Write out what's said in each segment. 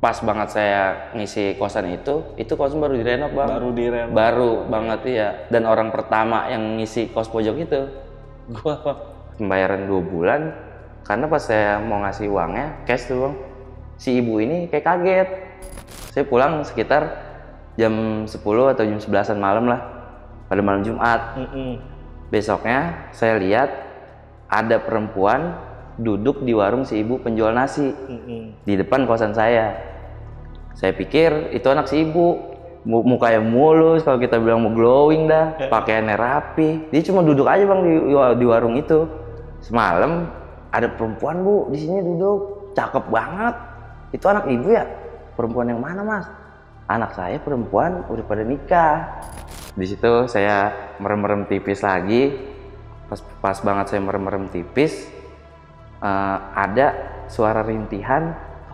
pas banget saya ngisi kosan itu kosan baru direnov bang. Baru direnov. Baru banget ya. Dan orang pertama yang ngisi kos pojok itu gua bang. Pembayaran 2 bulan karena pas saya mau ngasih uangnya cash tuh bang, si ibu ini kayak kaget. Saya pulang sekitar jam 10 atau jam 11-an malam lah pada malam Jumat. Besoknya saya lihat ada perempuan duduk di warung si ibu penjual nasi di depan kosan saya. Saya pikir itu anak si ibu, mukanya mulus, kalau kita bilang mau glowing dah, pakaiannya rapi. Dia cuma duduk aja bang di warung itu. Semalam ada perempuan bu di sini duduk, cakep banget. Itu anak ibu ya? Perempuan yang mana mas? Anak saya perempuan udah pada nikah. Di situ saya merem-merem tipis lagi. Pas banget saya merem-merem tipis, ada suara rintihan,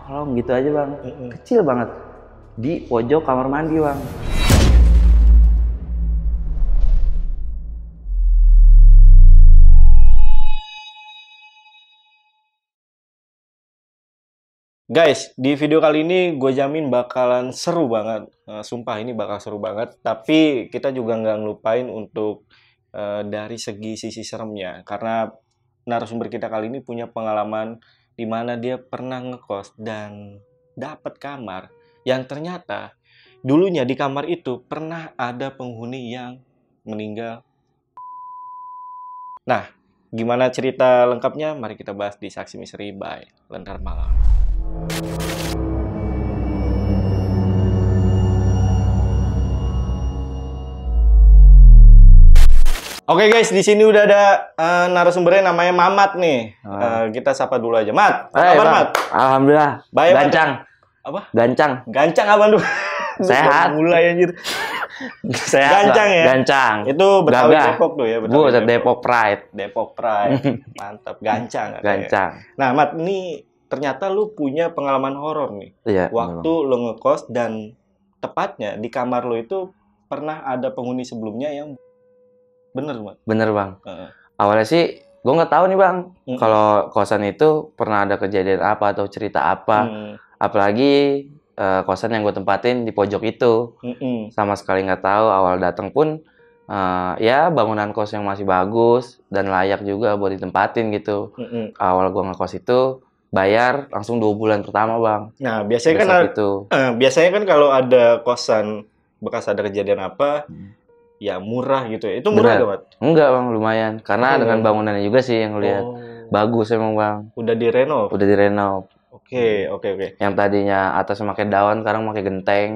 tolong gitu aja bang, kecil banget di pojok kamar mandi bang. Guys, di video kali ini gue jamin bakalan seru banget. Sumpah ini bakal seru banget. Tapi kita juga nggak ngelupain untuk dari segi sisi seremnya. Karena narasumber kita kali ini punya pengalaman di mana dia pernah ngekos dan dapat kamar yang ternyata dulunya di kamar itu pernah ada penghuni yang meninggal. Nah, gimana cerita lengkapnya? Mari kita bahas di Saksi Misteri by Lentar Malam. Oke guys, di sini udah ada narasumbernya namanya Mamat nih. Kita sapa dulu aja. Mat, apa kabar Mat? Alhamdulillah. Baik, gancang. Apa? Gancang. Gancang apa lu? Sehat. Mulai anjir. Sehat. Gancang ya? Gancang. Itu Betawi Gagah. Depok tuh ya? Buset, Depok Pride. Depok Pride. Mantap, gancang. Gancang. Nah, Mat, ini ternyata lu punya pengalaman horor nih. Iya. Waktu lu ngekos dan tepatnya di kamar lu itu pernah ada penghuni sebelumnya yang bener, Mat? Bener bang. Awalnya sih gue nggak tahu nih bang, kalau kosan itu pernah ada kejadian apa atau cerita apa. Apalagi kosan yang gue tempatin di pojok itu, sama sekali nggak tahu. Awal datang pun ya bangunan kos yang masih bagus dan layak juga buat ditempatin gitu. Awal gue ngekos itu bayar langsung 2 bulan pertama bang. Nah biasanya kan biasanya kan kalau ada kosan bekas ada kejadian apa, ya murah gitu ya. Itu murah gak, Mat? Enggak bang, lumayan. Karena dengan bangunannya juga sih yang lihat. Bagus emang bang. Udah direnov? Udah direnov. Oke. Yang tadinya atasnya pakai daun, sekarang pakai genteng.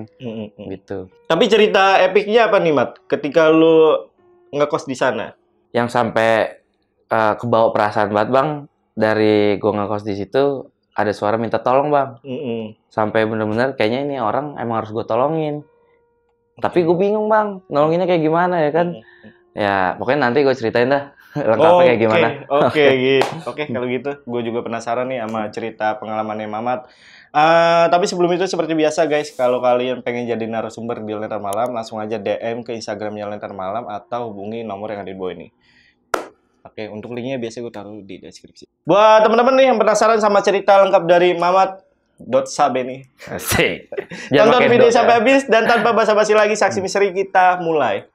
Gitu. Tapi cerita epicnya apa nih, Mat? Ketika lu ngekos di sana? Yang sampai kebawa perasaan banget bang. Dari gua ngekos di situ, ada suara minta tolong bang. Sampai bener-bener kayaknya ini orang emang harus gua tolongin. Tapi gue bingung bang, nolonginnya kayak gimana ya kan? Ya pokoknya nanti gue ceritain dah lengkapnya kayak gimana. Oke, kalau gitu gue juga penasaran nih sama cerita pengalamannya Mamat. Tapi sebelum itu seperti biasa guys, kalau kalian pengen jadi narasumber di Lentar Malam, langsung aja DM ke Instagramnya Lentar Malam atau hubungi nomor yang ada di bawah ini. Oke, untuk linknya biasa gue taruh di deskripsi. Buat teman-teman nih yang penasaran sama cerita lengkap dari Mamat, Sabe nih. Asik. Tonton video sampai habis dan tanpa basa-basi lagi, Saksi Misteri kita mulai.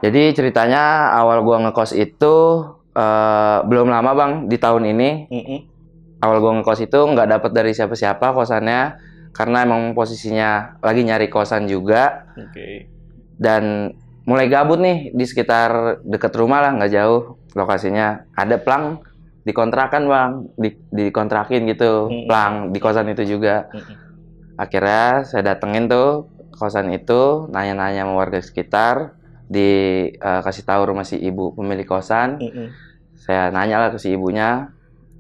Jadi ceritanya awal gua ngekos itu belum lama bang, di tahun ini. Awal gua ngekos itu nggak dapet dari siapa-siapa kosannya, karena emang posisinya lagi nyari kosan juga. Dan mulai gabut nih di sekitar deket rumah lah, nggak jauh lokasinya. Ada plang dikontrakan bang, dikontrakin gitu, plang di kosan itu juga. Akhirnya saya datengin tuh kosan itu, nanya-nanya sama warga sekitar. Dikasih tahu rumah si ibu pemilik kosan. Saya nanya lah ke si ibunya,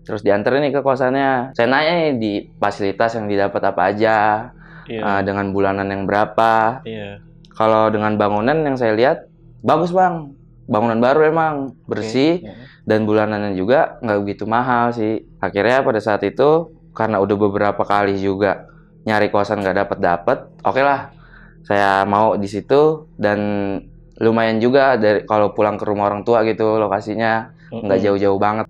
Terus dianterin nih ke kosannya. Saya nanya nih di fasilitas yang didapat apa aja, dengan bulanan yang berapa. Kalau dengan bangunan yang saya lihat bagus bang, bangunan baru emang bersih dan bulanannya juga nggak begitu mahal sih. Akhirnya pada saat itu karena udah beberapa kali juga nyari kosan nggak dapet, oke lah, saya mau di situ dan lumayan juga dari kalau pulang ke rumah orang tua gitu lokasinya nggak jauh-jauh banget.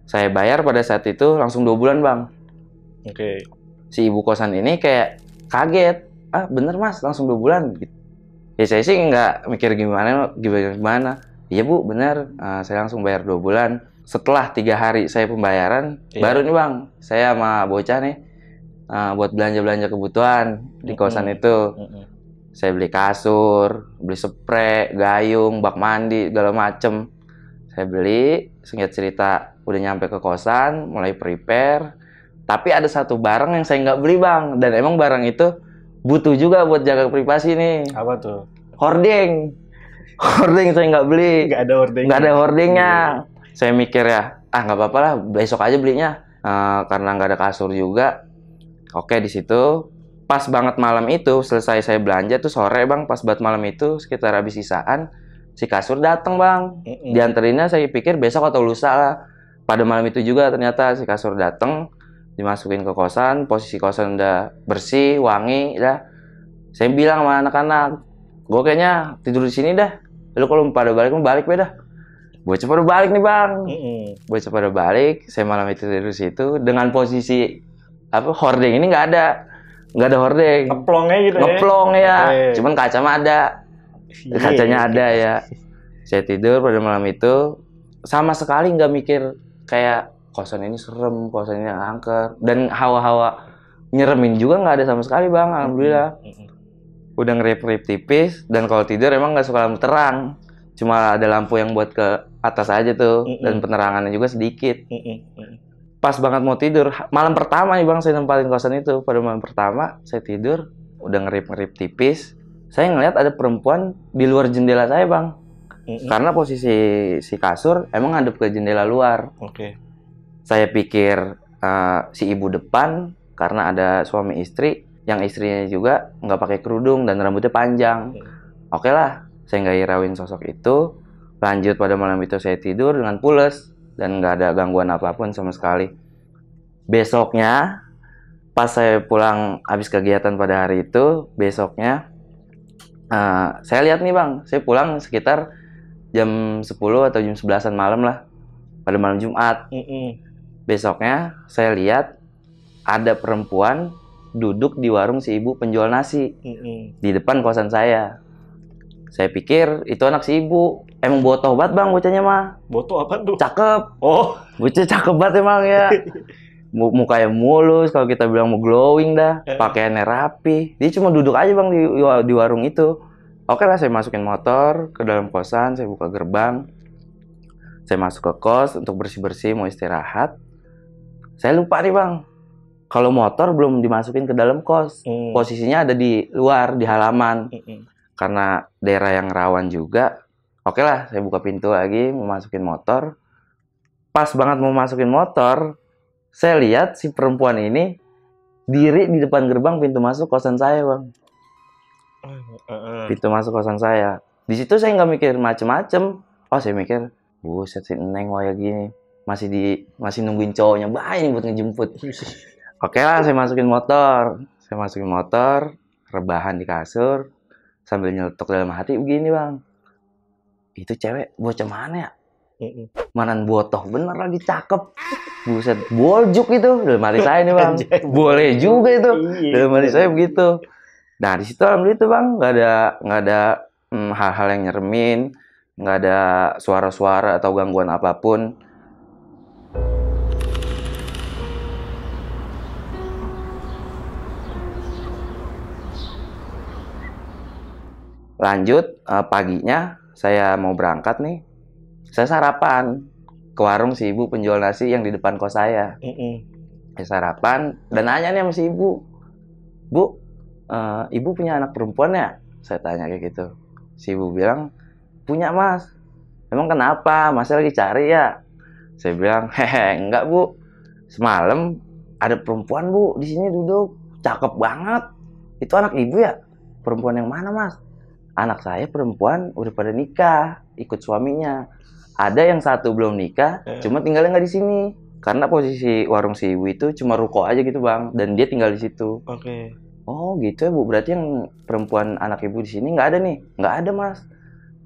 Saya bayar pada saat itu langsung 2 bulan bang. Si ibu kosan ini kayak kaget, ah bener mas langsung 2 bulan gitu. Ya saya sih nggak mikir gimana. Iya bu bener, saya langsung bayar 2 bulan. Setelah 3 hari saya pembayaran, baru nih bang, saya sama bocah nih buat belanja kebutuhan di kosan itu. Saya beli kasur, beli spray, gayung, bak mandi, segala macem. Saya beli, singkat cerita udah nyampe ke kosan, mulai prepare. Tapi ada satu barang yang saya nggak beli bang, dan emang barang itu butuh juga buat jaga privasi nih. Apa tuh? Hording. Hording saya nggak beli. Nggak ada hordingnya. Saya mikir ya, nggak apa-apa lah, besok aja belinya. Karena nggak ada kasur juga. Oke, di situ pas banget malam itu selesai saya belanja tuh sore bang, pas banget malam itu sekitar habis sisaan si kasur datang bang. Dianterinnya saya pikir besok atau lusa lah. Pada malam itu juga ternyata si kasur datang, dimasukin ke kosan, posisi kosan udah bersih, wangi, dah. Saya bilang sama anak-anak, gue kayaknya tidur di sini dah. Lu kalau pada balik beda. Bocah pada balik nih bang. Bocah pada balik, saya malam itu tidur di situ dengan posisi hording ini nggak ada hording. Ngeplongnya gitu Ngeplong ya. Cuman kacanya ada ya. Saya tidur pada malam itu sama sekali nggak mikir kayak kosan ini serem, kosan ini angker, dan hawa-hawa nyeremin juga nggak ada sama sekali bang, alhamdulillah. Udah ngerip-rip tipis, dan kalau tidur emang nggak suka lampu terang, cuma ada lampu yang buat ke atas aja tuh, dan penerangannya juga sedikit. Pas banget mau tidur, malam pertama nih bang saya nempatin kosan itu. Pada malam pertama saya tidur, udah ngerip-ngerip tipis, saya ngeliat ada perempuan di luar jendela saya bang. Karena posisi si kasur emang ngadep ke jendela luar. Saya pikir si ibu depan, karena ada suami istri, yang istrinya juga nggak pakai kerudung dan rambutnya panjang. Oke lah, saya nggak hirauin sosok itu. Lanjut pada malam itu saya tidur dengan pules dan nggak ada gangguan apapun sama sekali. Besoknya pas saya pulang habis kegiatan pada hari itu, besoknya saya lihat nih bang, saya pulang sekitar jam 10 atau jam 11-an malam lah, pada malam Jumat. Besoknya saya lihat ada perempuan duduk di warung si ibu penjual nasi di depan kosan saya. Saya pikir itu anak si ibu. Emang botoh banget bang bocahnya mah. Botoh apa tuh? Cakep. Oh, bocah cakep banget emang ya. Mukanya mulus, kalau kita bilang mau glowing dah. Pakaiannya rapi. Dia cuma duduk aja bang di warung itu. Oke lah, saya masukin motor ke dalam kosan, saya buka gerbang. Saya masuk ke kos untuk bersih-bersih, mau istirahat. Saya lupa nih bang, kalau motor belum dimasukin ke dalam kos. Posisinya ada di luar, di halaman. Karena daerah yang rawan juga. Oke lah, saya buka pintu lagi, mau masukin motor. Pas banget mau masukin motor, saya lihat si perempuan ini diri di depan gerbang pintu masuk kosan saya, bang. Pintu masuk kosan saya. Di situ saya nggak mikir macem-macem. Oh, saya mikir, buset si Neng kayak gini. Masih nungguin cowoknya banyak buat ngejemput. Oke lah, saya masukin motor. Saya masukin motor, rebahan di kasur, sambil nyeletuk dalam hati begini, bang. Itu cewek bocah mana ya? Manan botoh bener lagi, cakep. Buset, boljuk itu. Dalam hati saya nih bang. Boleh juga itu. Dalam hati saya begitu. Nah di situ alhamdulillah itu bang, nggak ada hal-hal yang nyeremin, nggak ada suara-suara atau gangguan apapun. Lanjut paginya saya mau berangkat nih, saya sarapan ke warung si ibu penjual nasi yang di depan kos saya. Saya sarapan dan nanya nih sama si ibu, Bu, ibu punya anak perempuan ya? Saya tanya kayak gitu. Si ibu bilang, punya mas. Emang kenapa? Masnya lagi cari ya? Saya bilang, hehe, enggak Bu. Semalam ada perempuan Bu di sini duduk, cakep banget. Itu anak ibu ya? Perempuan yang mana Mas? Anak saya perempuan udah pada nikah, ikut suaminya. Ada yang satu belum nikah, cuma tinggalnya nggak di sini. Karena posisi warung si ibu itu cuma ruko aja gitu Bang, dan dia tinggal di situ. Oke. Oh gitu ya Bu, berarti yang perempuan anak ibu di sini nggak ada nih? Nggak ada Mas.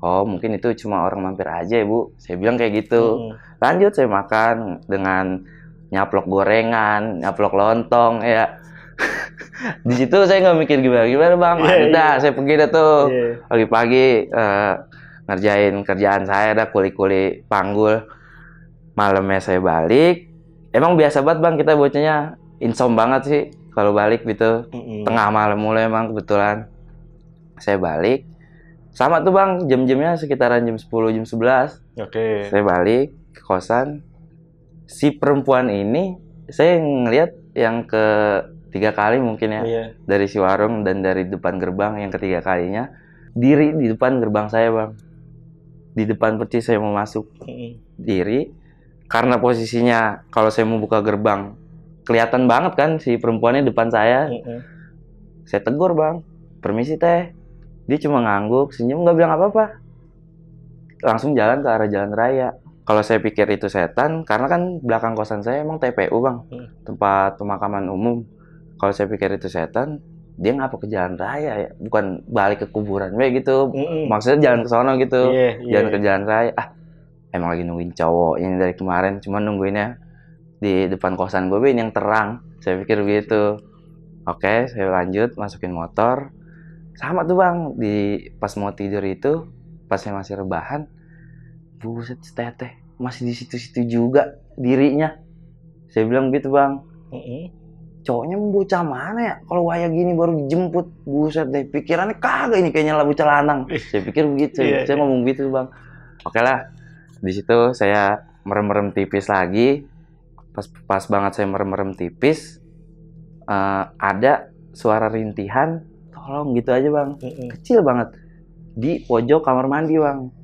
Oh mungkin itu cuma orang mampir aja ya Bu. Saya bilang kayak gitu. Lanjut saya makan dengan nyaplok gorengan, nyaplok lontong ya. Di situ saya nggak mikir gimana Bang. Udah saya pergi dah tuh. Pagi-pagi ngerjain kerjaan saya dah, kuli-kuli panggul. Malamnya saya balik. Emang biasa banget Bang, kita bocahnya insom banget sih kalau balik gitu. Tengah malam mulai emang kebetulan. Saya balik. Sama tuh Bang, jam-jamnya sekitaran jam 10, jam 11. Oke. Saya balik ke kosan. Si perempuan ini, saya ngeliat yang ketiga kali mungkin ya. Dari si warung dan dari depan gerbang yang ketiga kalinya. Diri di depan gerbang saya Bang. Di depan percis saya mau masuk. Diri. Karena posisinya kalau saya mau buka gerbang, kelihatan banget kan si perempuannya depan saya. Saya tegur Bang. Permisi teh. Dia cuma ngangguk, senyum, nggak bilang apa-apa. Langsung jalan ke arah jalan raya. Kalau saya pikir itu setan, karena kan belakang kosan saya emang TPU Bang, tempat pemakaman umum. Kalau saya pikir itu setan, dia ngapa ke jalan raya ya? Bukan balik ke kuburan, gitu. Maksudnya jalan ke sono gitu, jalan ke jalan raya. Emang lagi nungguin cowok ini dari kemarin, cuma nungguinnya di depan kosan gue yang terang. Saya pikir begitu. Oke, saya lanjut masukin motor. Sama tuh Bang, pas mau tidur itu, pas saya masih rebahan, buset teteh, masih di situ-situ juga dirinya. Saya bilang gitu Bang, cowoknya bocah mana ya? Kalau waya gini baru dijemput, buset deh, pikirannya kagak ini kayaknya lah bocah lanang. Saya pikir begitu, saya ngomong gitu Bang. Oke lah, di situ saya merem-merem tipis lagi, pas banget saya merem-merem tipis, ada suara rintihan. Tolong gitu aja Bang, kecil banget di pojok kamar mandi Bang.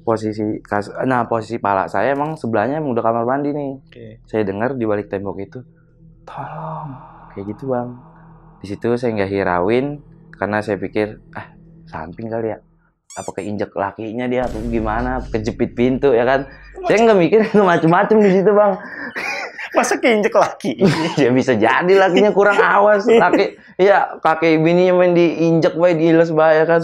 Posisi pala saya emang sebelahnya emang udah kamar mandi nih. Saya dengar di balik tembok itu, tolong, kayak gitu Bang. Di situ saya nggak hirauin karena saya pikir samping kali ya, apa keinjek lakinya dia, atau gimana, kejepit pintu ya kan. Saya nggak mikir macem-macem di situ Bang. Masa keinjek laki? Ya bisa jadi lakinya kurang awas. Laki, ya kakek bininya main diinjek baik, diiles bahaya kan.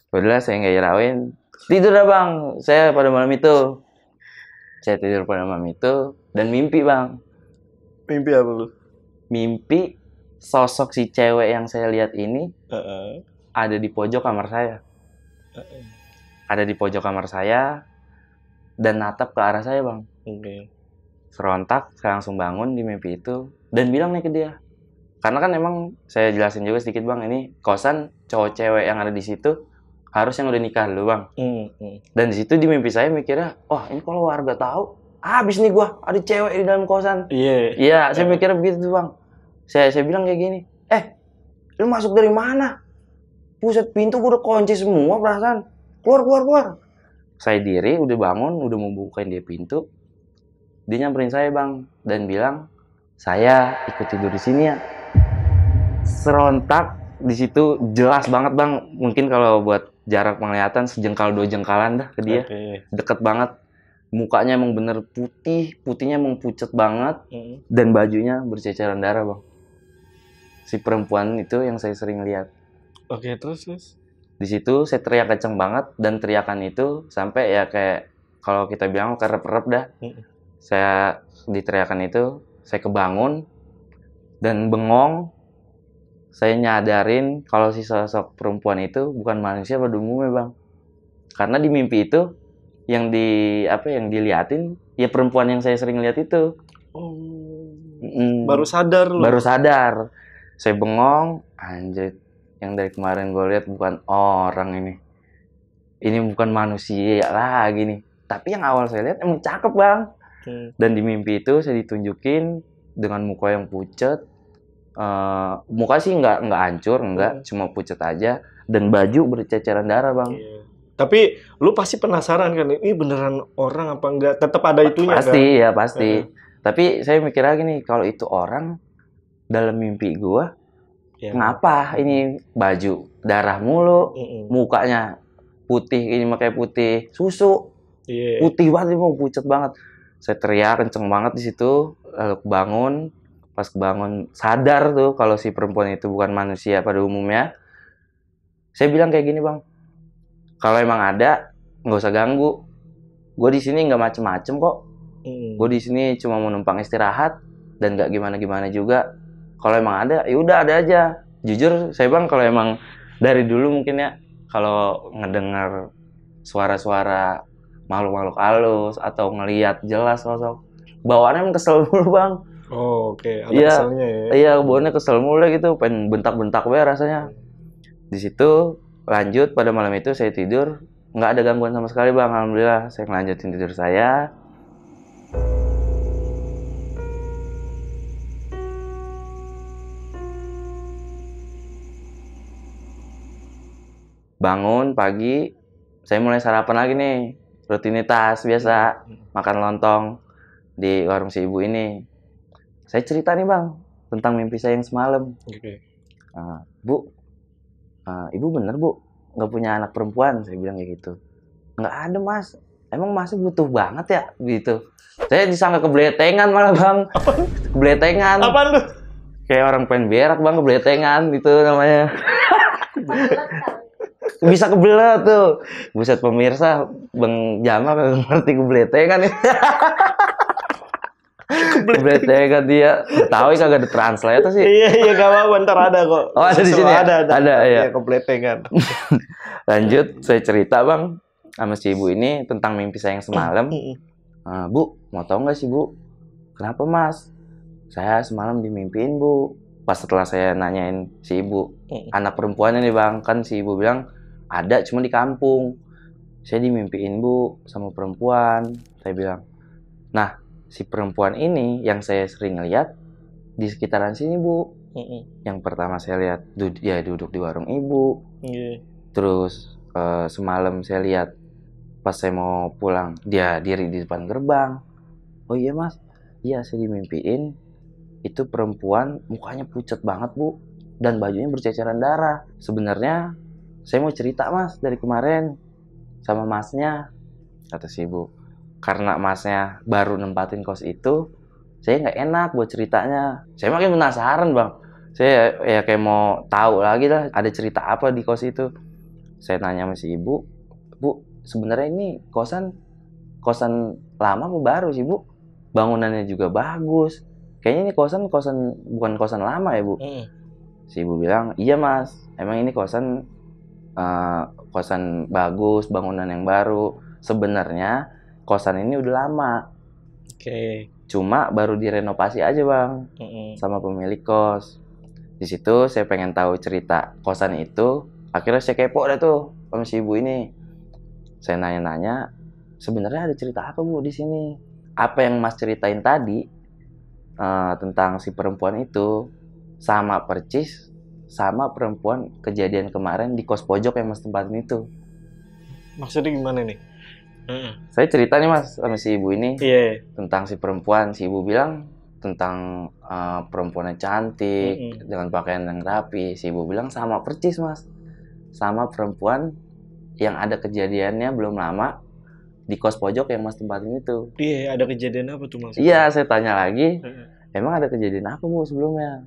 Udah saya nggak hirauin. Tidur dah Bang. Saya pada malam itu. Saya tidur pada malam itu dan mimpi Bang. Mimpi apa lu? Mimpi sosok si cewek yang saya lihat ini ada di pojok kamar saya. Ada di pojok kamar saya dan natap ke arah saya Bang. Serontak, saya langsung bangun di mimpi itu dan bilang nih ke dia. Karena kan emang saya jelasin juga sedikit Bang, ini kosan cowok cewek yang ada di situ harus yang udah nikah dulu Bang. Dan di situ di mimpi saya mikirnya, ini kalau warga tahu, habis nih gua, ada cewek di dalam kosan. Iya, saya mikirnya begitu Bang. Saya bilang kayak gini, lu masuk dari mana? Buset, pintu gua udah kunci semua perasaan. Keluar. Saya diri, udah bangun, udah mau bukain dia pintu. Dia nyamperin saya Bang dan bilang, saya ikut tidur di sini ya. Serontak di situ jelas banget Bang. Mungkin kalau buat jarak penglihatan sejengkal 2 jengkalan dah ke dia. Deket banget. Mukanya emang bener putih, putihnya emang pucet banget dan bajunya berceceran darah Bang. Si perempuan itu yang saya sering lihat. Terus. Di situ saya teriak kenceng banget dan teriakan itu sampai ya kayak kalau kita bilang kerep-rep dah. Saya diteriakan itu, saya kebangun dan bengong. Saya nyadarin kalau si sosok perempuan itu bukan manusia pada umumnya Bang. Karena di mimpi itu yang diliatin ya perempuan yang saya sering lihat itu. Baru sadar lu? Baru sadar. Saya bengong, anjir. Yang dari kemarin gue lihat bukan orang ini. Ini bukan manusia lagi nih. Tapi yang awal saya lihat emang cakep Bang. Dan di mimpi itu saya ditunjukin dengan muka yang pucet. Muka sih nggak hancur, cuma pucet aja. Dan baju berceceran darah Bang. Tapi lu pasti penasaran kan, ini beneran orang apa enggak? Tetap ada itunya Pasti kan? ya pasti. Tapi saya mikir lagi nih, kalau itu orang dalam mimpi gua, Ya. ngapa ini baju darah mulu, Mm-mm. mukanya putih, ini pakai putih susu, Iya. putih banget, mau pucat banget. Saya teriak kenceng banget di situ, lalu kebangun. Pas kebangun sadar tuh kalau si perempuan itu bukan manusia pada umumnya. Saya bilang kayak gini, Bang, kalau emang ada nggak usah ganggu. Gue di sini nggak macem-macem kok. Gue di sini cuma mau numpang istirahat dan nggak gimana-gimana juga. Kalau emang ada, ya udah ada aja. Jujur, saya Bang, kalau emang dari dulu mungkin ya, kalau ngedengar suara-suara makhluk-makhluk halus atau ngelihat jelas sosok, bawaannya emang kesel mulu, Bang. Oh, oke. Ada Iya, keselnya ya. iya, bawaannya kesel mulu gitu, pengen bentak-bentak we rasanya. Di situ lanjut pada malam itu saya tidur, nggak ada gangguan sama sekali, Bang. Alhamdulillah, saya ngelanjutin tidur saya. Bangun pagi, saya mulai sarapan lagi nih. Rutinitas biasa, makan lontong di warung si ibu ini. Saya cerita nih, Bang, tentang mimpi saya yang semalam. Oke. Bu, ibu bener, Bu, nggak punya anak perempuan? Saya bilang kayak gitu. Nggak ada, Mas. Emang Masnya butuh banget ya? Gitu. Saya disangka kebletengan malah, Bang. Kebletengan. Apaan tuh? Kayak orang pengen berak, Bang, kebletengan gitu namanya. Bisa kebelet tuh. Buset pemirsa, Bang Jamal kagak ngerti kebletengan ya. Kebletengan dia. Tahu kagak ada translate sih. Iya, gak apa-apa, ntar ada kok. Oh, ada di sini ya? Ada, ya. Kebletengan. Lanjut, saya cerita, Bang, sama si ibu ini tentang mimpi saya yang semalam. Bu, mau tahu nggak sih, Bu? Kenapa, Mas? Saya semalam dimimpiin, Bu. Pas setelah saya nanyain si ibu, anak perempuannya nih, Bang, kan si ibu bilang ada cuma di kampung. Saya dimimpiin, Bu, sama perempuan. Saya bilang, nah, si perempuan ini yang saya sering lihat di sekitaran sini, Bu. Yang pertama saya lihat dia duduk di warung ibu. Terus semalam saya lihat pas saya mau pulang dia diri di depan gerbang. Oh iya, Mas, iya saya dimimpiin itu perempuan mukanya pucat banget, Bu, dan bajunya berceceran darah. Sebenarnya saya mau cerita, Mas, dari kemarin sama Masnya, kata si ibu. Karena Masnya baru nempatin kos itu, saya nggak enak buat ceritanya. Saya makin penasaran, Bang. Saya ya kayak mau tahu lagi lah, ada cerita apa di kos itu. Saya tanya sama si ibu, Bu, sebenarnya ini kosan lama apa baru sih, Bu? Bangunannya juga bagus. Kayaknya ini kosan bukan kosan lama ya, Bu? Si ibu bilang, iya, Mas, emang ini kosan bagus, bangunan yang baru. Sebenarnya kosan ini udah lama. Oke. Cuma baru direnovasi aja, Bang, sama pemilik kos. Di situ saya pengen tahu cerita kosan itu. Akhirnya saya kepo deh tuh sama si ibu ini. Saya nanya-nanya, sebenarnya ada cerita apa, Bu, di sini? Apa yang Mas ceritain tadi tentang si perempuan itu sama percis sama perempuan kejadian kemarin di kos pojok yang Mas tempatin itu. Maksudnya gimana nih? Saya cerita nih, Mas, sama si ibu ini tentang si perempuan. Si ibu bilang tentang perempuannya cantik dengan pakaian yang rapi. Si ibu bilang sama percis, Mas, sama perempuan yang ada kejadiannya belum lama di kos pojok yang Mas tempatin itu. Iya, ada kejadian apa tuh, Mas? Iya, saya tanya lagi, emang ada kejadian apa, Bu, sebelumnya?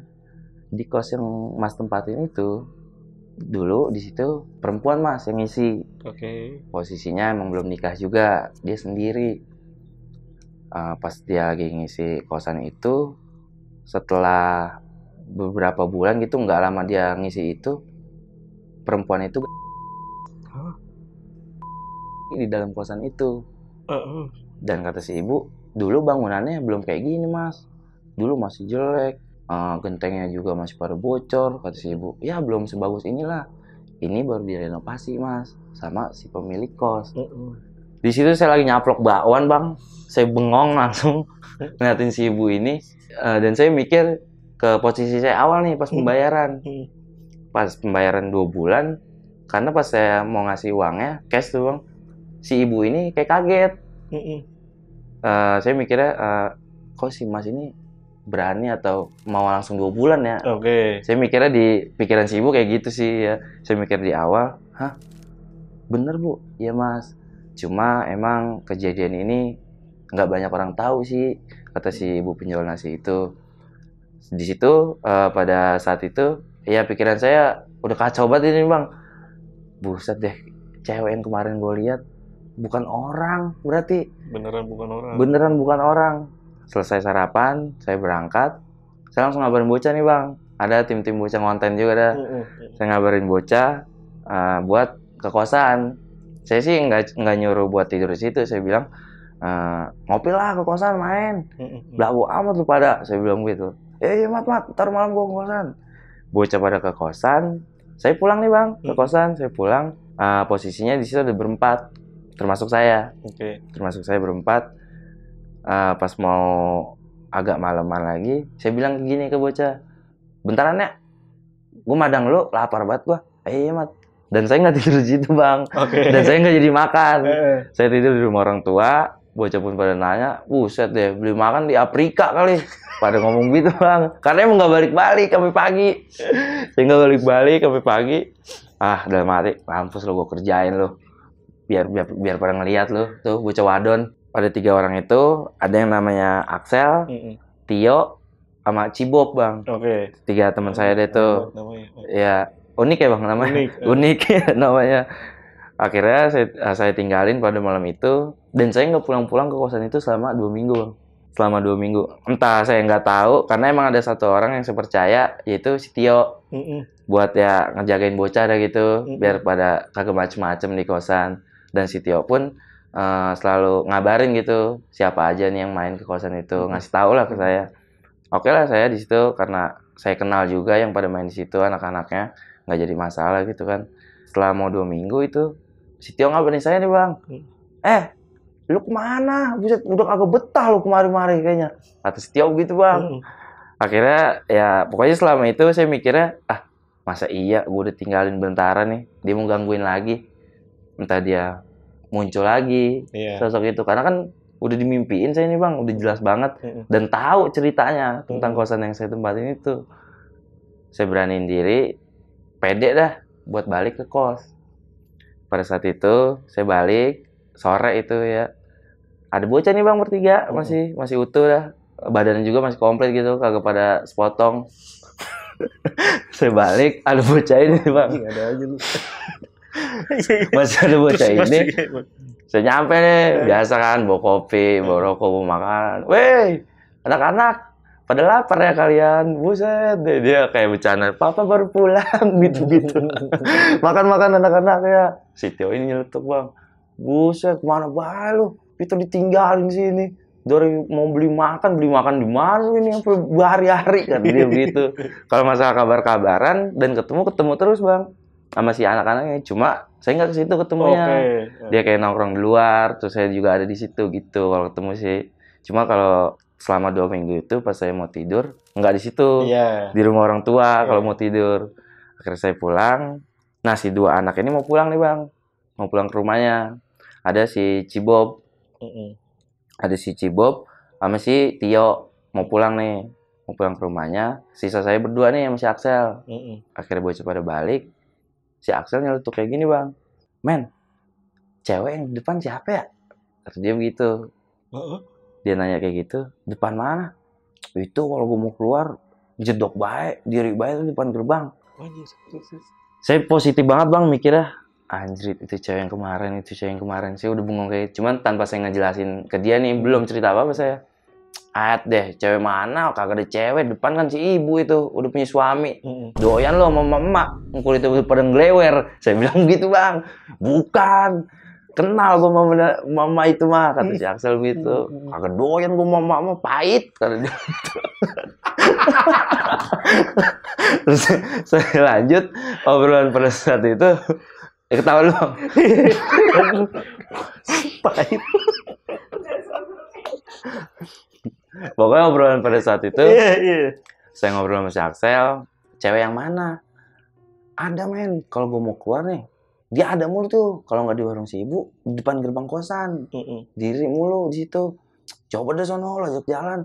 Di kos yang Mas tempatin itu, dulu di situ perempuan, Mas, yang ngisi. Oke. Posisinya emang belum nikah juga, dia sendiri. Pas dia lagi ngisi kosan itu, setelah beberapa bulan gitu, nggak lama dia ngisi itu, perempuan itu di dalam kosan itu. Dan kata si ibu, dulu bangunannya belum kayak gini, Mas. Dulu masih jelek, gentengnya juga masih pada bocor. Kata si ibu, ya belum sebagus inilah. Ini baru direnovasi, Mas, sama si pemilik kos. Di situ saya lagi nyaplok bakwan, Bang. Saya bengong langsung ngeliatin si ibu ini. Dan saya mikir ke posisi saya awal nih pas pembayaran. Pas pembayaran 2 bulan, Karena pas saya mau ngasih uangnya, cash tuh bang, si ibu ini kayak kaget. Saya mikirnya, kok si mas ini berani atau mau langsung 2 bulan ya? Oke. Saya mikirnya di pikiran si ibu kayak gitu sih ya. Saya mikir di awal, hah? Bener bu? Iya mas. Cuma emang kejadian ini nggak banyak orang tahu sih, kata si ibu penjual nasi itu. Di situ pada saat itu, ya pikiran saya udah kacau banget ini bang. Buset deh, cewek yang kemarin gue lihat bukan orang berarti. Beneran bukan orang. Beneran bukan orang. Selesai sarapan, saya berangkat. Saya langsung ngabarin bocah nih bang. Ada tim-tim bocah ngonten juga dah. Saya ngabarin bocah buat ke kosan. Saya sih nggak nyuruh buat tidur di situ. Saya bilang ngopi lah ke kosan main. Blabu amat lu pada. Saya bilang gitu. Iya mat, ntar malam gua ke kosan. Bocah pada ke kosan. Saya pulang nih bang ke kosan. Saya pulang. Posisinya di situ ada berempat, termasuk saya. Termasuk saya berempat. Pas mau agak malaman lagi, saya bilang gini ke bocah, bentaran ya, gue madang lu, lapar banget gue. Iya mat. Dan saya nggak tidur di situ bang. Dan saya nggak jadi makan. Saya tidur di rumah orang tua. Bocah pun pada nanya, buset deh, beli makan di Afrika kali. Pada ngomong gitu bang. Karena emang nggak balik-balik sampai pagi. Saya nggak balik-balik sampai pagi. Dalam hati, mampus lo, gue kerjain lo. Biar pada ngeliat lo. Tuh bocah wadon. Pada 3 orang itu, ada yang namanya Axel, Tio, sama Cibob bang. 3 teman saya deh tuh. Ya, unik ya bang namanya. Unik ya namanya. Akhirnya saya tinggalin pada malam itu. Dan saya nggak pulang-pulang ke kosan itu selama 2 minggu bang. Selama 2 minggu. Entah saya nggak tahu. Karena emang ada satu orang yang saya percaya. Yaitu si Tio. Buat ya ngejagain bocah dah gitu. Biar pada kagak macem-macem di kosan. Dan si Tio pun selalu ngabarin gitu. Siapa aja nih yang main ke kosan itu. Ngasih tahu lah ke saya. Oke lah saya di situ. Karena saya kenal juga yang pada main di situ anak-anaknya. Nggak jadi masalah gitu kan. Setelah mau 2 minggu itu. Si Tio ngabarin saya nih bang. Lu kemana? Buset, udah kagak betah lu kemari-mari kayaknya. Kata si Tio gitu bang. Akhirnya ya pokoknya selama itu saya mikirnya, masa iya gue udah tinggalin bentara nih. Dia mau gangguin lagi. Entah dia muncul lagi sosok itu. Karena kan udah dimimpiin saya nih bang. Udah jelas banget. Dan tahu ceritanya tentang kosan yang saya tempatin itu. Saya beraniin diri. Pede dah buat balik ke kos. Pada saat itu saya balik. Sore itu ya. Ada bocah nih bang bertiga, masih utuh dah. Badannya juga masih komplit gitu, kagak pada sepotong. Saya balik, ada bocah ini bang. Ada aja lu. Masih ada bocah ini. Saya nyampe nih, biasa kan, bawa kopi, bawa rokok, bawa makanan. Weh, anak-anak, pada lapar ya kalian. Buset deh, dia kayak bercanda. Papa baru pulang, gitu-gitu. Makan-makan anak-anak ya. Si Tio ini nyeletuk bang. Buset, mana bae lu? Kita ditinggalin sini. Dari mau beli makan di mana ini sampai berhari-hari kan dia begitu. Kalau masalah kabar-kabaran dan ketemu terus bang sama si anak-anaknya. Cuma saya nggak ke situ ketemunya. Dia kayak nongkrong di luar, terus saya juga ada di situ gitu kalau ketemu sih. Cuma kalau selama 2 minggu itu pas saya mau tidur nggak di situ, di rumah orang tua kalau mau tidur. Akhirnya saya pulang. Nah si 2 anak ini mau pulang nih bang, mau pulang ke rumahnya. Ada si Cibob. Ada si Cibob sama si Tio mau pulang nih, mau pulang ke rumahnya. Sisa saya berdua nih sama si Axel. Akhirnya bocah pada balik. Si Axel nyeletuk kayak gini bang, men, cewek yang di depan siapa ya? Kata dia begitu. Dia nanya kayak gitu, depan mana? Itu kalau gue mau keluar jedok baik, diri baik itu depan gerbang. Saya positif banget bang mikirnya. Anjrit, itu cewek yang kemarin. Saya udah bengong kayak, cuman tanpa saya ngejelasin ke dia nih, belum cerita apa-apa saya. Deh, cewek mana? Kagak ada cewek, depan kan si ibu itu, udah punya suami. Doyan lo sama emak, kulit itu pada ngelewer. Saya bilang gitu bang, bukan. Kenal gue mama itu mah, kata si Axel gitu. Kagak doyan gue mama pahit, kata dia gitu. Terus saya lanjut, obrolan pada saat itu. Ketawa lu. Pahit. Pokoknya obrolan pada saat itu, saya ngobrol sama si Axel, cewek yang mana? Ada men, kalau gue mau keluar nih, Dia ada mulu tuh, kalau nggak di warung si ibu, di depan gerbang kosan. Diri mulu di situ. Coba deh sono, lo ajak jalan.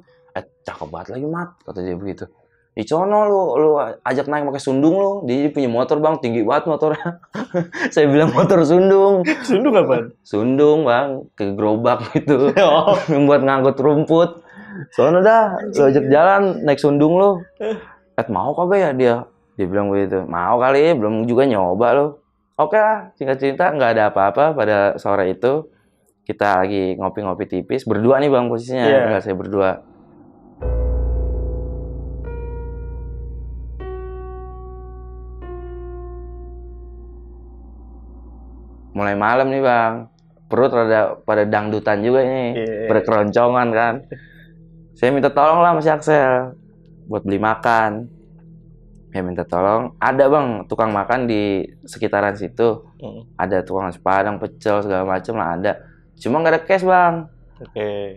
Cakep banget lagi, Mat, kata dia begitu. Di sono lu ajak naik pakai sundung lu. Dia punya motor, Bang, tinggi banget motornya. Saya bilang motor sundung. Sundung apaan? Sundung, Bang, ke gerobak gitu. Oh. Buat ngangkut rumput. Sono dah, lu ajak jalan naik sundung lu. Mau kagak ya dia? Dia bilang begitu. Mau kali, belum juga nyoba lu. Oke lah, singkat cerita nggak ada apa-apa pada sore itu. Kita lagi ngopi-ngopi tipis. Berdua nih Bang posisinya, nggak saya berdua. Mulai malam nih Bang. Perut rada pada dangdutan juga nih. Berkeroncongan kan. Saya minta tolong lah sama si Axel. Buat beli makan. Ya minta tolong, ada Bang tukang makan di sekitaran situ. Ada tukang nasi padang, pecel, segala macam lah ada. Cuma nggak ada cash Bang.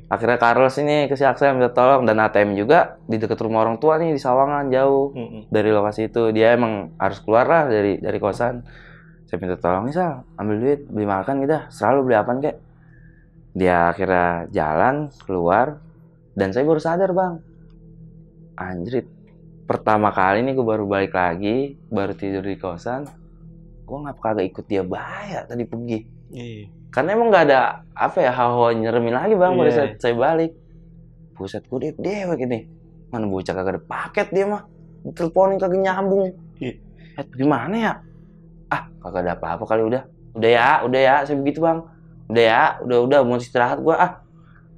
Akhirnya Carlos ini ke si Axel minta tolong. Dan ATM juga di dekat rumah orang tua nih di Sawangan, jauh dari lokasi itu. Dia emang harus keluar lah dari kosan. Saya minta tolong nih Sal, ambil duit, beli makan gitu. Selalu beli apaan kek. Dia akhirnya jalan, keluar. Dan saya baru sadar Bang, anjrit, pertama kali nih gue baru balik lagi, baru tidur di kosan, gue ngapa kagak ikut dia bahaya tadi pergi. Karena emang gak ada apa ya hawa nyeremin lagi Bang pada saat saya balik. Buset, gue dewek ini, mana bocah kagak ada paket dia mah, teleponin kagak nyambung. Gimana ya? Kagak ada apa-apa kali udah ya, saya begitu Bang. Udah mau istirahat gue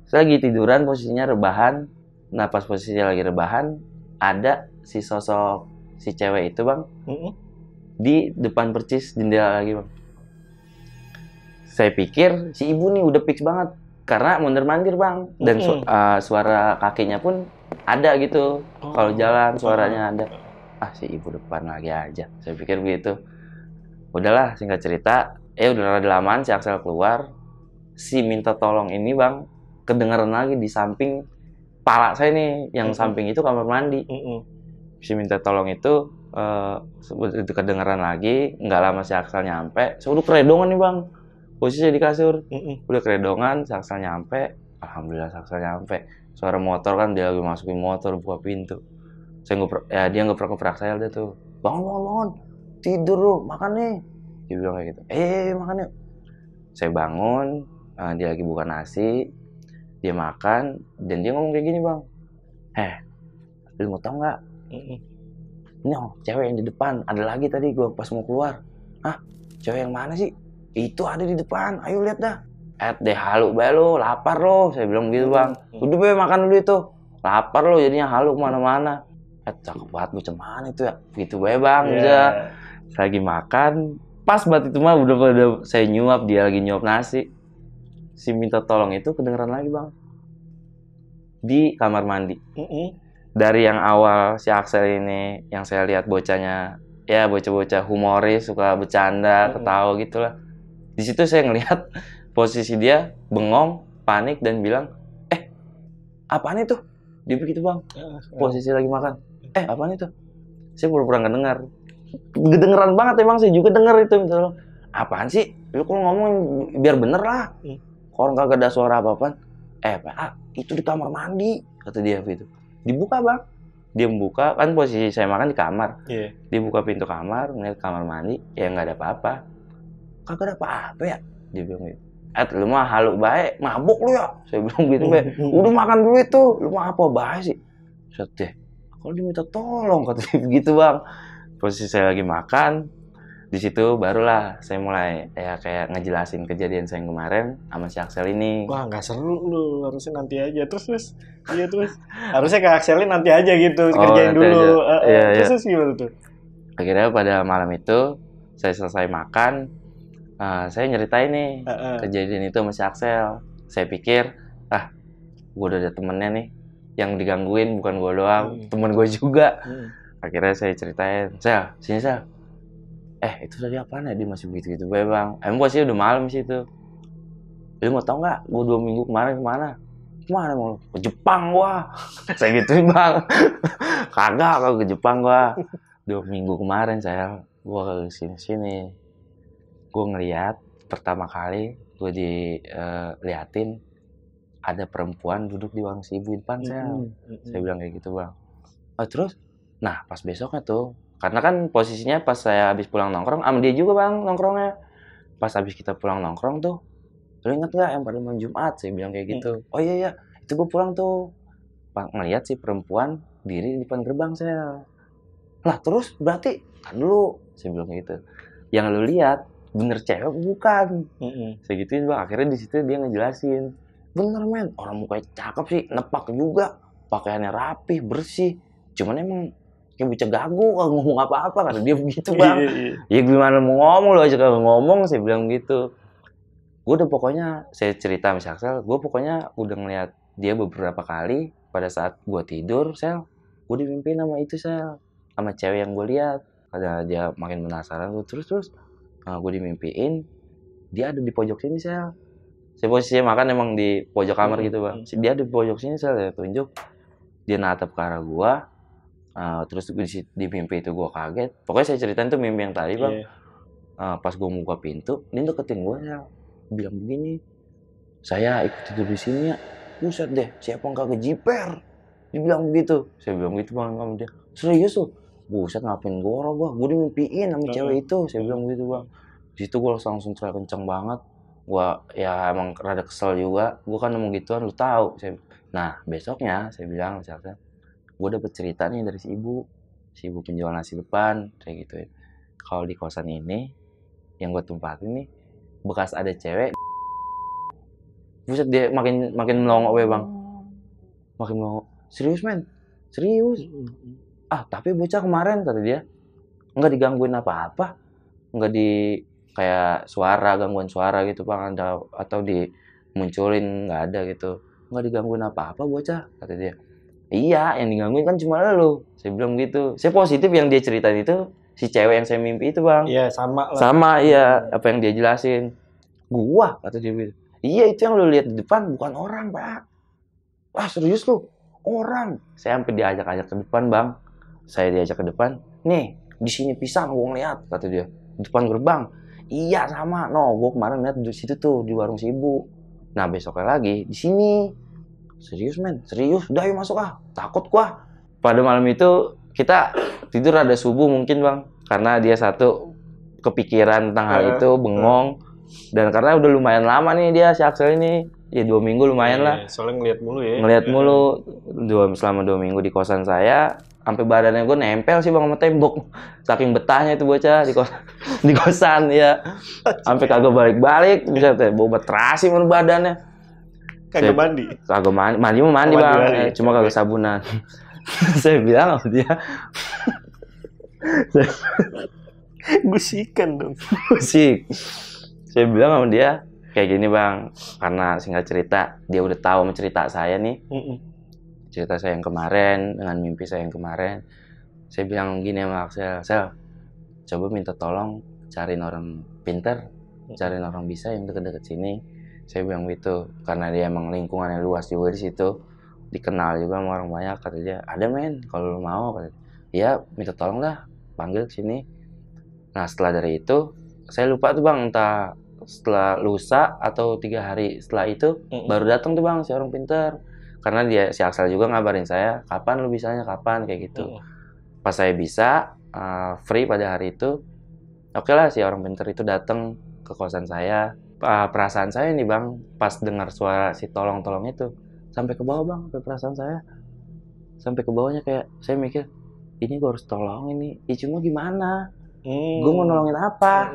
Saya lagi tiduran, posisinya rebahan. Nah pas posisinya lagi rebahan, ada si sosok si cewek itu Bang di depan percis jendela lagi Bang. Saya pikir si ibu nih udah fix banget karena mondar-mandir Bang. Dan suara kakinya pun ada gitu. Kalau jalan suaranya ada. Si ibu depan lagi aja. Saya pikir begitu. Udahlah singkat cerita, udah rada lamaan si Axel keluar. Si minta tolong ini Bang kedengaran lagi di samping pala saya nih, yang samping itu kamar mandi. Si minta tolong itu kedengaran lagi, nggak lama si Axel nyampe. Saya udah keredongan nih Bang, posisinya di kasur. Udah keredongan, si Axel nyampe. Alhamdulillah si Axel nyampe. Suara motor kan, dia lagi masukin motor, buka pintu. Dia ngeprak-ngeprak saya udah tuh. Bangun, tidur lu, makan nih. Dia bilang kayak gitu. Makan yuk. Saya bangun, dia lagi buka nasi. Dia makan, dan dia ngomong kayak gini Bang. Lu mau tau nggak? Ini cewek yang di depan, ada lagi tadi gue pas mau keluar. Cewek yang mana sih? Itu ada di depan, ayo lihat dah. Deh halu be lu, lapar lo. Saya bilang gitu Bang. Udah be makan dulu itu. Lapar lo jadinya halu kemana-mana. Cakep banget bocah mana itu ya. Gitu be Bang. Saya lagi makan, pas banget itu mah udah saya nyuap, dia lagi nyuap nasi. Si minta tolong itu kedengeran lagi Bang di kamar mandi. Dari yang awal si Axel ini yang saya lihat bocahnya ya bocah-bocah humoris, suka bercanda, ketawa gitulah. Di situ saya ngelihat posisi dia bengong, panik dan bilang, apaan itu? Dia begitu Bang. Posisi lagi makan. Apaan itu? Saya pura-pura nggak dengar. Kedengeran banget emang saya juga dengar itu misalnya. Apaan sih? Lu kalau ngomong biar bener lah. Orang kagak ada suara apa-apaan. Itu di kamar mandi, kata dia gitu. Dibuka Bang. Dia membuka, kan posisi saya makan di kamar. Dia buka pintu kamar, ngeliat kamar mandi, ya nggak ada apa-apa. Kagak ada apa-apa ya? Dia bilang gitu. Lu mah halu baik, mabuk lu ya? Saya bilang gitu, udah makan dulu itu, lu mah apa baik sih? Kalau dia minta tolong, kata dia begitu Bang. Posisi saya lagi makan, di situ barulah saya mulai kayak ngejelasin kejadian saya yang kemarin sama si Axel ini. Wah nggak seru lu, harusnya nanti aja. Terus harusnya ke Axelin nanti aja gitu, kerjain dulu. Terus gimana tuh? Akhirnya pada malam itu saya selesai makan, saya nyeritain nih kejadian itu sama si Axel. Saya pikir gue udah ada temennya nih yang digangguin, bukan gue doang, temen gue juga. Akhirnya saya ceritain, Sel, sini Sel. Itu tadi apaan ya? Dia masih begitu-gitu Bang. Emang posisinya udah malam sih itu. Lu mau tau nggak? Gue 2 minggu kemarin kemana? Kemana mau? Ke Jepang gua. Saya gituin Bang. Kagak ke Jepang gua. 2 minggu kemarin gua ke sini-sini. gue ngeliat pertama kali gue diliatin ada perempuan duduk di warung si ibu di depan sel. Saya bilang kayak gitu bang. Terus, nah pas besoknya tuh, karena kan posisinya pas saya habis pulang nongkrong, sama dia juga bang nongkrongnya. Pas habis kita pulang nongkrong tuh, lu inget gak yang pada malam Jumat? Saya bilang kayak gitu. Oh iya, itu gue pulang tuh. Ngeliat si perempuan diri di depan gerbang sel. Lah terus berarti, kan dulu, saya bilang kayak gitu. Yang lu lihat, bener cewek bukan? Saya gituin bang, akhirnya di situ dia ngejelasin. Bener men, orang mukanya cakep sih, nepak juga. Pakaiannya rapi, bersih. Cuman emang kayak bocah gagu, gak ngomong apa-apa, karena dia begitu bang. Ya gimana mau ngomong, lo aja kagak ngomong, saya bilang gitu. Gue udah pokoknya, saya cerita sama Axel, gue pokoknya udah ngeliat dia beberapa kali pada saat gue tidur, sel. Gue dimimpiin sama itu, sel. Sama cewek yang gue lihat. Karena dia makin penasaran, terus gue dimimpiin, dia ada di pojok sini, sel. Saya posisinya makan emang di pojok kamar gitu bang. Dia ada di pojok sini, sel, ya tunjuk. Dia natap ke arah gue. Terus di mimpi itu gue kaget. Pokoknya saya ceritain tuh mimpi yang tadi bang. Pas gue buka pintu, dia deketin gue, sel. Bilang begini, saya ikut tidur di sini ya. Buset deh, siapa yang kagak jiper? Dibilang begitu. Saya bilang gitu bang sama dia. Serius tuh? Buset, ngapain gua dimimpiin sama cewek itu. Saya bilang gitu bang. Di situ gua langsung teriak kenceng banget. Gua ya emang rada kesel juga. Gua kan ngomong gituan, lu tahu. Nah besoknya saya bilang misalkan, gua dapet cerita nih dari si ibu penjual nasi depan kayak gitu ya. Kalau di kosan ini yang gua tempatin nih, bekas ada cewek. Buset, dia makin melongo we bang. Makin melongo. Serius men? Serius? Tapi bocah kemarin kata dia nggak digangguin apa-apa, nggak di kayak gangguan suara gitu bang, atau dimunculin, nggak ada gitu, nggak digangguin apa-apa bocah kata dia. Iya, yang digangguin kan cuma lu. Saya bilang gitu. Saya positif yang dia ceritain itu si cewek yang saya mimpi itu bang. Iya sama lah. Sama iya, apa yang dia jelasin. Gua kata dia gitu. Iya, itu yang lu lihat di depan bukan orang pak. Serius lu? Orang. Saya sampai diajak-ajak ke depan bang. Saya diajak ke depan. Nih, di sini pisang gua ngeliat kata dia. Di depan gerbang. Iya sama. No, gua kemarin lihat di situ tuh di warung si ibu. Nah besoknya lagi di sini. Serius men? Serius? Udah yuk masuk Takut gua. Pada malam itu kita tidur ada subuh mungkin bang. Karena dia satu kepikiran tentang hal itu, bengong. Dan karena udah lumayan lama nih dia si Axel ini. Ya 2 minggu lumayan lah. Soalnya ngeliat mulu ya. Ngeliat mulu. Selama 2 minggu di kosan saya. Sampai badannya gue nempel sih bang sama tembok. Saking betahnya itu bocah di kosan ya. Sampai kagak balik-balik. Bisa bau terasi menurut badannya. Kagak mandi? Kagak mandi. Mandi bang. Cuma kagak sabunan. Saya bilang sama dia. Gusikan dong. Gusik. Saya bilang sama dia kayak gini bang, karena singkat cerita dia udah tahu cerita saya nih, cerita saya yang kemarin dengan mimpi saya yang kemarin. Saya bilang gini sama Axel, coba minta tolong cariin orang pinter, cariin orang bisa yang deket-deket sini. Saya bilang gitu karena dia emang lingkungannya luas juga di situ, dikenal juga sama orang banyak. Kata dia, ada men kalau lu mau. Kata dia, ya minta tolong dah, panggil ke sini. Nah setelah dari itu saya lupa tuh bang, entah setelah lusa atau 3 hari setelah itu baru datang tuh bang si orang pintar. Karena dia si Axel juga ngabarin saya, kapan lu bisanya, kapan kayak gitu. Pas saya bisa free pada hari itu, oke lah si orang pintar itu datang ke kosan saya. Perasaan saya nih bang, pas dengar suara si tolong itu sampai ke bawah bang, sampai perasaan saya sampai ke bawahnya, kayak saya mikir ini gue harus tolongin nih. Cuma gimana? Gue mau nolongin apa?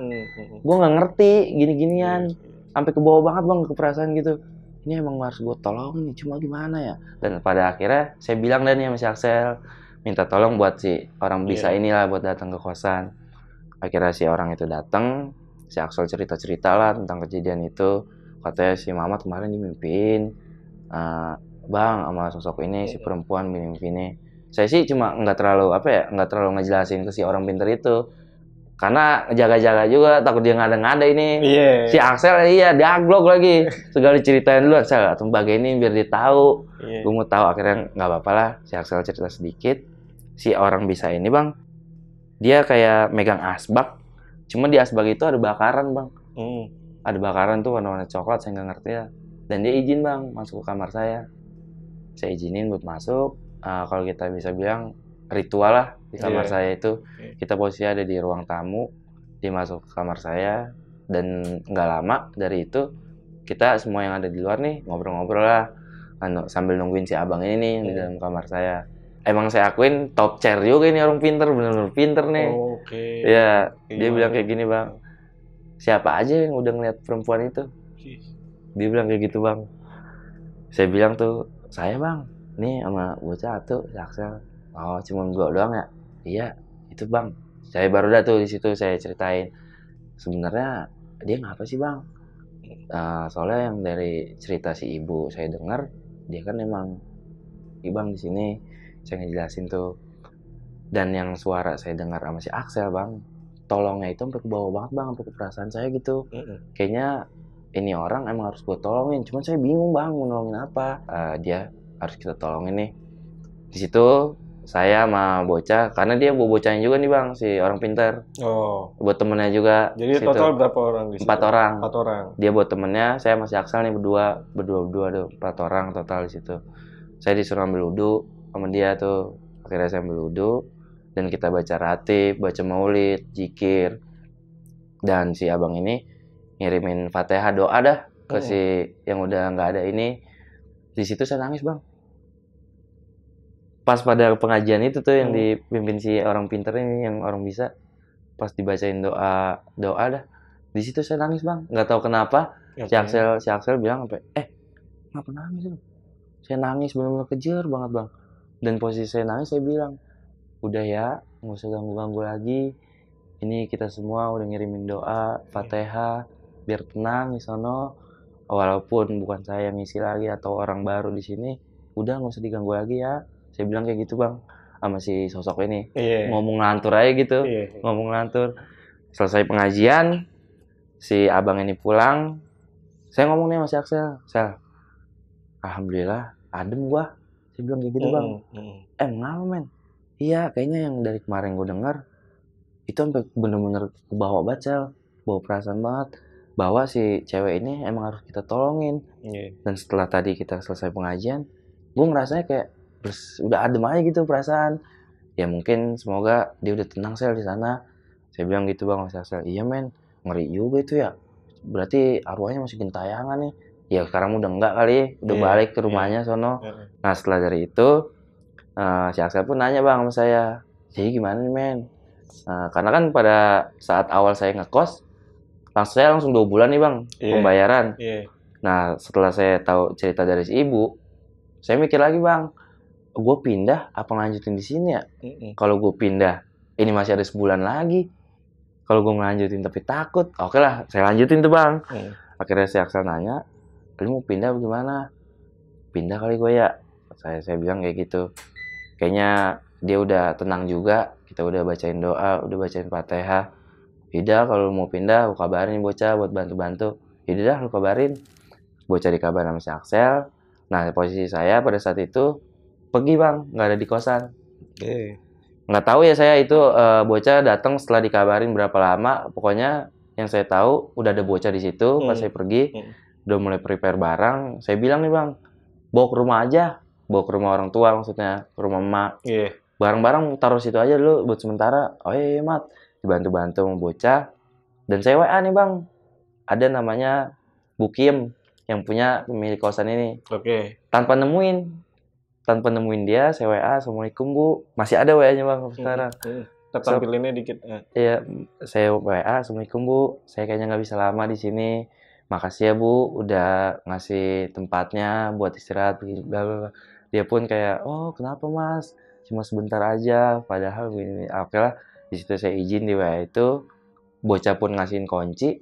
Gue nggak ngerti gini-ginian. Sampai ke bawah banget bang ke perasaan gitu. Ini emang harus gue tolongin nih, cuma gimana ya? Dan pada akhirnya saya bilang dan ya sama si Axel, minta tolong buat si orang bisa inilah buat datang ke kosan. Akhirnya si orang itu datang, si Axel cerita-cerita lah tentang kejadian itu. Katanya si Mama kemarin dimimpiin bang sama sosok ini, si perempuan mimpi ini. Saya sih cuma nggak terlalu ngejelasin ke si orang pintar itu. Karena jaga-jaga juga, takut dia ngada-ngada ini. Si Axel diaglok lagi. Segala ceritain dulu Axel atau bagian ini biar dia tahu. Gue mau tahu, akhirnya nggak apa-apa lah. Si Axel cerita sedikit. Si orang bisa ini bang, dia kayak megang asbak, Cuma di asbak itu ada bakaran bang. Hmm. Ada bakaran tuh warna-warna coklat, saya nggak ngerti ya. Dan dia izin bang masuk ke kamar saya. Saya izinin buat masuk. Kalau kita bisa bilang ritual lah di kamar saya itu. Kita posisi ada di ruang tamu, dia masuk ke kamar saya, dan nggak lama dari itu kita semua yang ada di luar nih ngobrol-ngobrol lah sambil nungguin si abang ini nih di dalam kamar saya. Emang saya akuin top chair juga ini orang pinter, bener-bener pinter nih. Ya, dia bilang kayak gini bang, siapa aja yang udah ngeliat perempuan itu? Dia bilang kayak gitu bang. Saya bilang tuh, saya bang, nih sama bocah tuh, Jaksel. Oh, cuma gua doang ya? Iya, itu bang. Saya baru dah tuh di situ saya ceritain. Sebenarnya dia ngapa sih bang? Soalnya yang dari cerita si ibu saya dengar, dia kan emang bang di sini. Saya ngejelasin tuh. Dan yang suara saya dengar sama si Axel bang, tolongnya itu sampai ke bawah banget bang, sampai ke perasaan saya gitu. Kayaknya ini orang emang harus gue tolongin, cuman saya bingung bang mau nolongin apa. Dia harus kita tolongin nih. Di situ saya sama bocah, karena dia bawa bocahnya juga nih bang, si orang pintar. Buat temennya juga. Jadi total berapa orang di situ? 4 orang. 4 orang. Dia buat temennya, saya masih Axel nih berdua ada 4 orang total di situ. Saya disuruh ambil wudhu sama dia tuh. Akhirnya saya ambil wudhu dan kita baca ratib, baca maulid, zikir. Dan si abang ini ngirimin Fatihah doa dah ke si yang udah nggak ada ini. Di situ saya nangis bang. Pas pada pengajian itu tuh yang dipimpin si orang pinter ini, yang orang bisa, pas dibacain doa dah. Di situ saya nangis bang. Nggak tahu kenapa. Si Axel bilang sampai, ngapa nangis lu? Saya nangis benar-benar kejer banget bang. Dan posisi saya nangis saya bilang, udah ya, nggak usah ganggu-ganggu lagi. Ini kita semua udah ngirimin doa, Fatihah, biar tenang di sono. Walaupun bukan saya yang ngisi lagi atau orang baru di sini, udah nggak usah diganggu lagi ya. Saya bilang kayak gitu bang, sama si sosok ini. Ngomong ngelantur aja gitu, ngomong ngelantur. Selesai pengajian, si abang ini pulang. Saya ngomong nih sama si Axel, alhamdulillah, adem gua. Saya bilang kayak gitu bang. Ngapa men? Iya, kayaknya yang dari kemarin gue dengar itu sampai bener-bener kebawa baca, bawa perasaan banget bahwa si cewek ini emang harus kita tolongin. Dan setelah tadi kita selesai pengajian, gue ngerasanya kayak udah adem aja gitu perasaan. Ya mungkin semoga dia udah tenang sel di sana. Saya bilang gitu bang, Mas Axel. Iya men, ngeri juga itu ya. Berarti arwahnya masih gentayangan nih. Ya sekarang udah enggak kali, udah balik ke rumahnya sono. Nah setelah dari itu si Axel pun nanya bang sama saya, jadi gimana nih men? Karena kan pada saat awal saya ngekos, saya langsung 2 bulan nih bang pembayaran. Nah setelah saya tahu cerita dari si ibu, saya mikir lagi bang, gue pindah apa lanjutin di sini ya? Kalau gue pindah, ini masih ada sebulan lagi. Kalau gue ngelanjutin tapi takut, oke lah, saya lanjutin tuh bang. Akhirnya si Axel nanya, lu mau pindah bagaimana? Pindah kali gue ya. Saya bilang kayak gitu. Kayaknya dia udah tenang juga, kita udah bacain doa, udah bacain Fatihah. Yaudah kalau mau pindah, lu kabarin bocah buat bantu-bantu. Yaudah dah, lu kabarin. Bocah dikabarin sama si Axel. Nah posisi saya pada saat itu pergi bang, nggak ada di kosan. Nggak tahu ya saya itu bocah datang setelah dikabarin berapa lama. Pokoknya yang saya tahu udah ada bocah di situ. Pas saya pergi, udah mulai prepare barang. Saya bilang nih bang, bawa ke rumah aja. Bawa ke rumah orang tua maksudnya, ke rumah emak. Barang-barang taruh situ aja dulu buat sementara. Oh iya mat, dibantu-bantu sama bocah. Dan saya WA nih bang, ada namanya Bu Kim yang punya pemilik kosan ini. Tanpa nemuin dia, saya WA, Assalamualaikum Bu. Masih ada WA-nya bang sekarang. Tertampilinnya dikit. Iya, saya WA, Assalamualaikum Bu. Saya kayaknya nggak bisa lama di sini. Makasih ya Bu, udah ngasih tempatnya buat istirahat. Dia pun kayak, oh kenapa mas? Cuma sebentar aja. Padahal begini. Oke lah, di situ saya izin di WA itu. Bocah pun ngasihin kunci.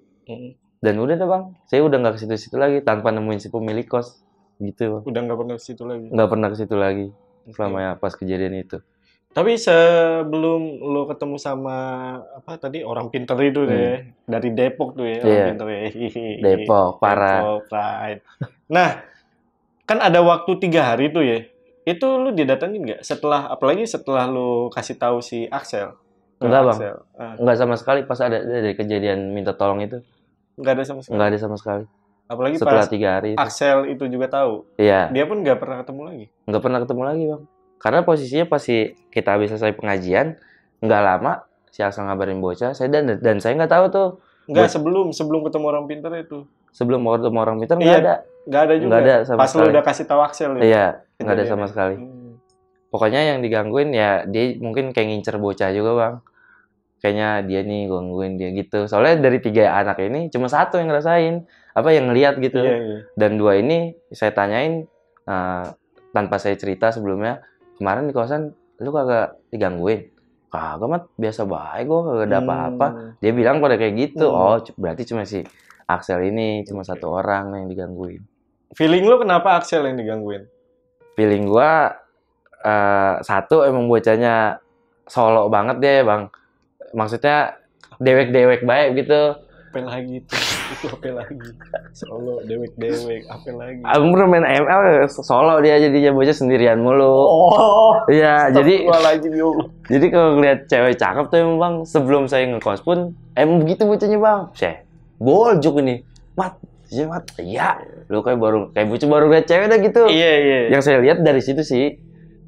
Dan udah deh bang, saya udah nggak ke situ-situ lagi tanpa nemuin si pemilik kos. Gitu. Udah nggak pernah ke situ lagi? Nggak pernah ke situ lagi. Selama ya pas kejadian itu. Tapi sebelum lo ketemu sama apa tadi orang pinter itu deh dari Depok tuh ya orang pinter ya. Depok parah. Depok, right. Nah kan ada waktu 3 hari tuh ya. Itu lu didatengin nggak? Apalagi setelah lu kasih tahu si Axel. Enggak bang, Axel. enggak sama sekali pas ada kejadian minta tolong itu. Nggak ada sama sekali. Enggak ada sama sekali. Apalagi Setelah pas 3 hari itu. Axel itu juga tahu. Iya, Dia pun nggak pernah ketemu lagi. nggak pernah ketemu lagi bang. Karena posisinya pasti kita habis selesai pengajian, nggak lama si Axel ngabarin bocah, saya dan saya nggak tahu tuh. Nggak, sebelum ketemu orang pintar itu. Sebelum mau ketemu orang pintar nggak Iya, ada. Nggak ada juga. Nggak ada sama Pas lu sekali. udah kasih tahu Axel ya. Iya, nggak ada Kejadiannya. sama sekali. Pokoknya yang digangguin ya dia mungkin kayak ngincer bocah juga bang. Kayaknya dia nih gangguin dia gitu. Soalnya dari 3 anak ini cuma 1 yang ngerasain, apa yang ngeliat gitu. Iya, iya. Dan 2 ini saya tanyain tanpa saya cerita sebelumnya, kemarin di kosan lu kagak digangguin? Kagak mat, biasa baik gua kagak ada apa-apa. Dia bilang pada kayak gitu. Oh, berarti cuma si Axel ini cuma 1 orang yang digangguin. Feeling lu kenapa Axel yang digangguin? Feeling gua 1 emang bocahnya solo banget deh bang. Maksudnya dewek-dewek baik gitu. Apa lagi itu? Itu apa lagi? Solo, dewek-dewek, apa lagi? Aku pernah main ML solo dia jadinya bocah sendirian mulu. Oh, Iya, lagi jadi kalau ngeliat cewek cakep tuh emang bang, sebelum saya ngekos pun emang begitu bocahnya bang. Boljuk ini, mat, iya, lu kayak bocah baru liat cewek dah gitu. Iya. Yang saya lihat dari situ sih,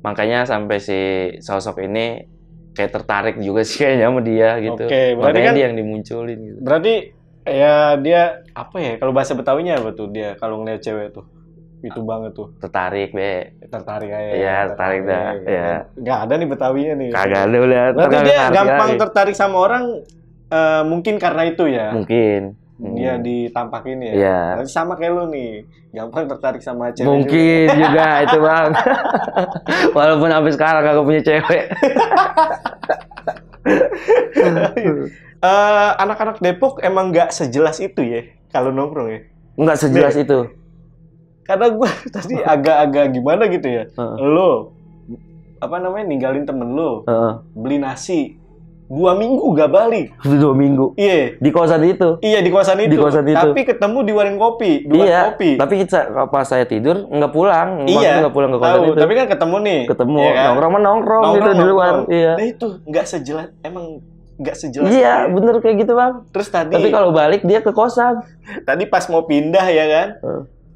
makanya sampai si sosok ini kayak tertarik juga sih kayaknya sama dia gitu. Oke, berarti makanya kan dia yang dimunculin gitu. Berarti ya dia apa ya? Kalau bahasa Betawinya apa tuh dia kalau ngeliat cewek tuh? Itu banget tuh. Tertarik be. Tertarik aja. Iya, tertarik dah. Iya. Nggak ada nih Betawinya nih. Kagak ada lihat. Berarti dia gampang tertarik sama orang mungkin karena itu ya. Mungkin. Dia ditampakin ya. Iya. Berarti sama kayak lu nih. Gampang tertarik sama cewek Mungkin juga itu bang. Walaupun sampai sekarang kagak punya cewek. Anak-anak Depok emang nggak sejelas itu ya kalau nongkrong ya. Nggak sejelas itu. Karena gue tadi agak-agak gimana gitu ya. Lo apa namanya ninggalin temen lo, beli nasi 2 minggu gak balik. 2 minggu. Iya. Di kosan itu. Iya di kosan itu. Di kosan itu. Tapi ketemu di warung kopi, kopi. Tapi pas saya tidur nggak pulang. Iya. Nggak pulang ke kosan itu. Tapi kan ketemu nih. Ketemu ya kan? nongkrong gitu di luar. Iya. Nah itu nggak sejelas, emang nggak sejelas. Iya, bener kayak gitu bang. Terus tadi. Tapi kalau balik dia ke kosan. Tadi pas mau pindah ya kan,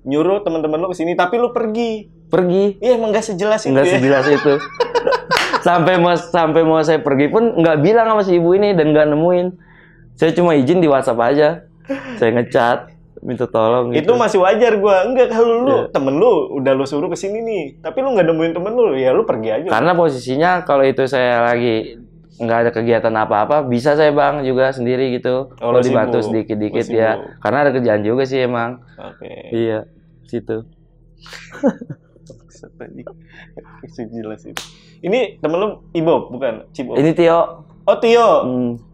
nyuruh teman-teman lu kesini, tapi lu pergi. Iya emang nggak sejelas itu. Nggak sejelas itu. sampai mau saya pergi pun nggak bilang sama si ibu ini dan nggak nemuin. Saya cuma izin di WhatsApp aja. Saya ngechat minta tolong gitu. Itu masih wajar gua. Enggak kalau lu temen lu udah lu suruh kesini nih, tapi lu nggak nemuin temen lu, ya lu pergi aja. Karena posisinya kalau itu saya lagi nggak ada kegiatan apa-apa, bisa saya bang juga sendiri gitu. Kalau dibantu sedikit-dikit ya. Karena ada kerjaan juga sih emang. Oke. Iya, situ. Jelas itu. Ini temen lu Ibo bukan? Cibo. Ini Tio. Oh Tio.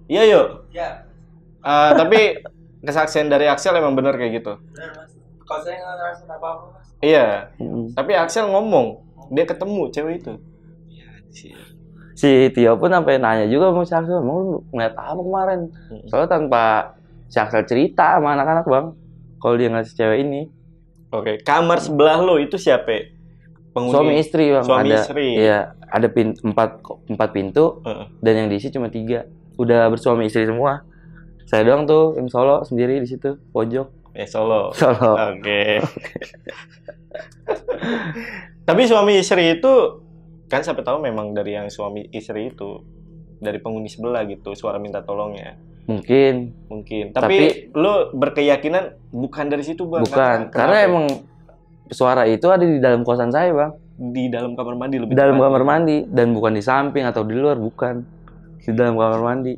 Iya yuk. Ya. Tapi kesaksian dari Axel emang bener kayak gitu. Benar mas. Kalau saya nggak ngerasain apa-apa mas. Iya. Tapi Axel ngomong dia ketemu cewek itu. Iya. Si Tio pun sampai nanya juga sama si Axel, "Mau lu ngeliat apa kemarin?" Soalnya tanpa si Axel cerita sama anak-anak bang, kalau dia ngasih cewek ini. Oke. Kamar sebelah lo itu siapa? Penghuni. Suami istri bang. Suami ada, istri. Iya, ada 4 pintu dan yang diisi cuma 3. Udah bersuami istri semua. Saya doang tuh yang solo sendiri di situ pojok. Solo. Solo. Oke. Tapi suami istri itu kan siapa tahu memang dari yang suami istri itu dari penghuni sebelah gitu suara minta tolongnya. Mungkin. Tapi lu berkeyakinan bukan dari situ bang? Bukan. Karena emang suara itu ada di dalam kosan saya bang. Di dalam kamar mandi lebih. Di dalam kamar mandi dan bukan di samping atau di luar, bukan. Di dalam kamar mandi.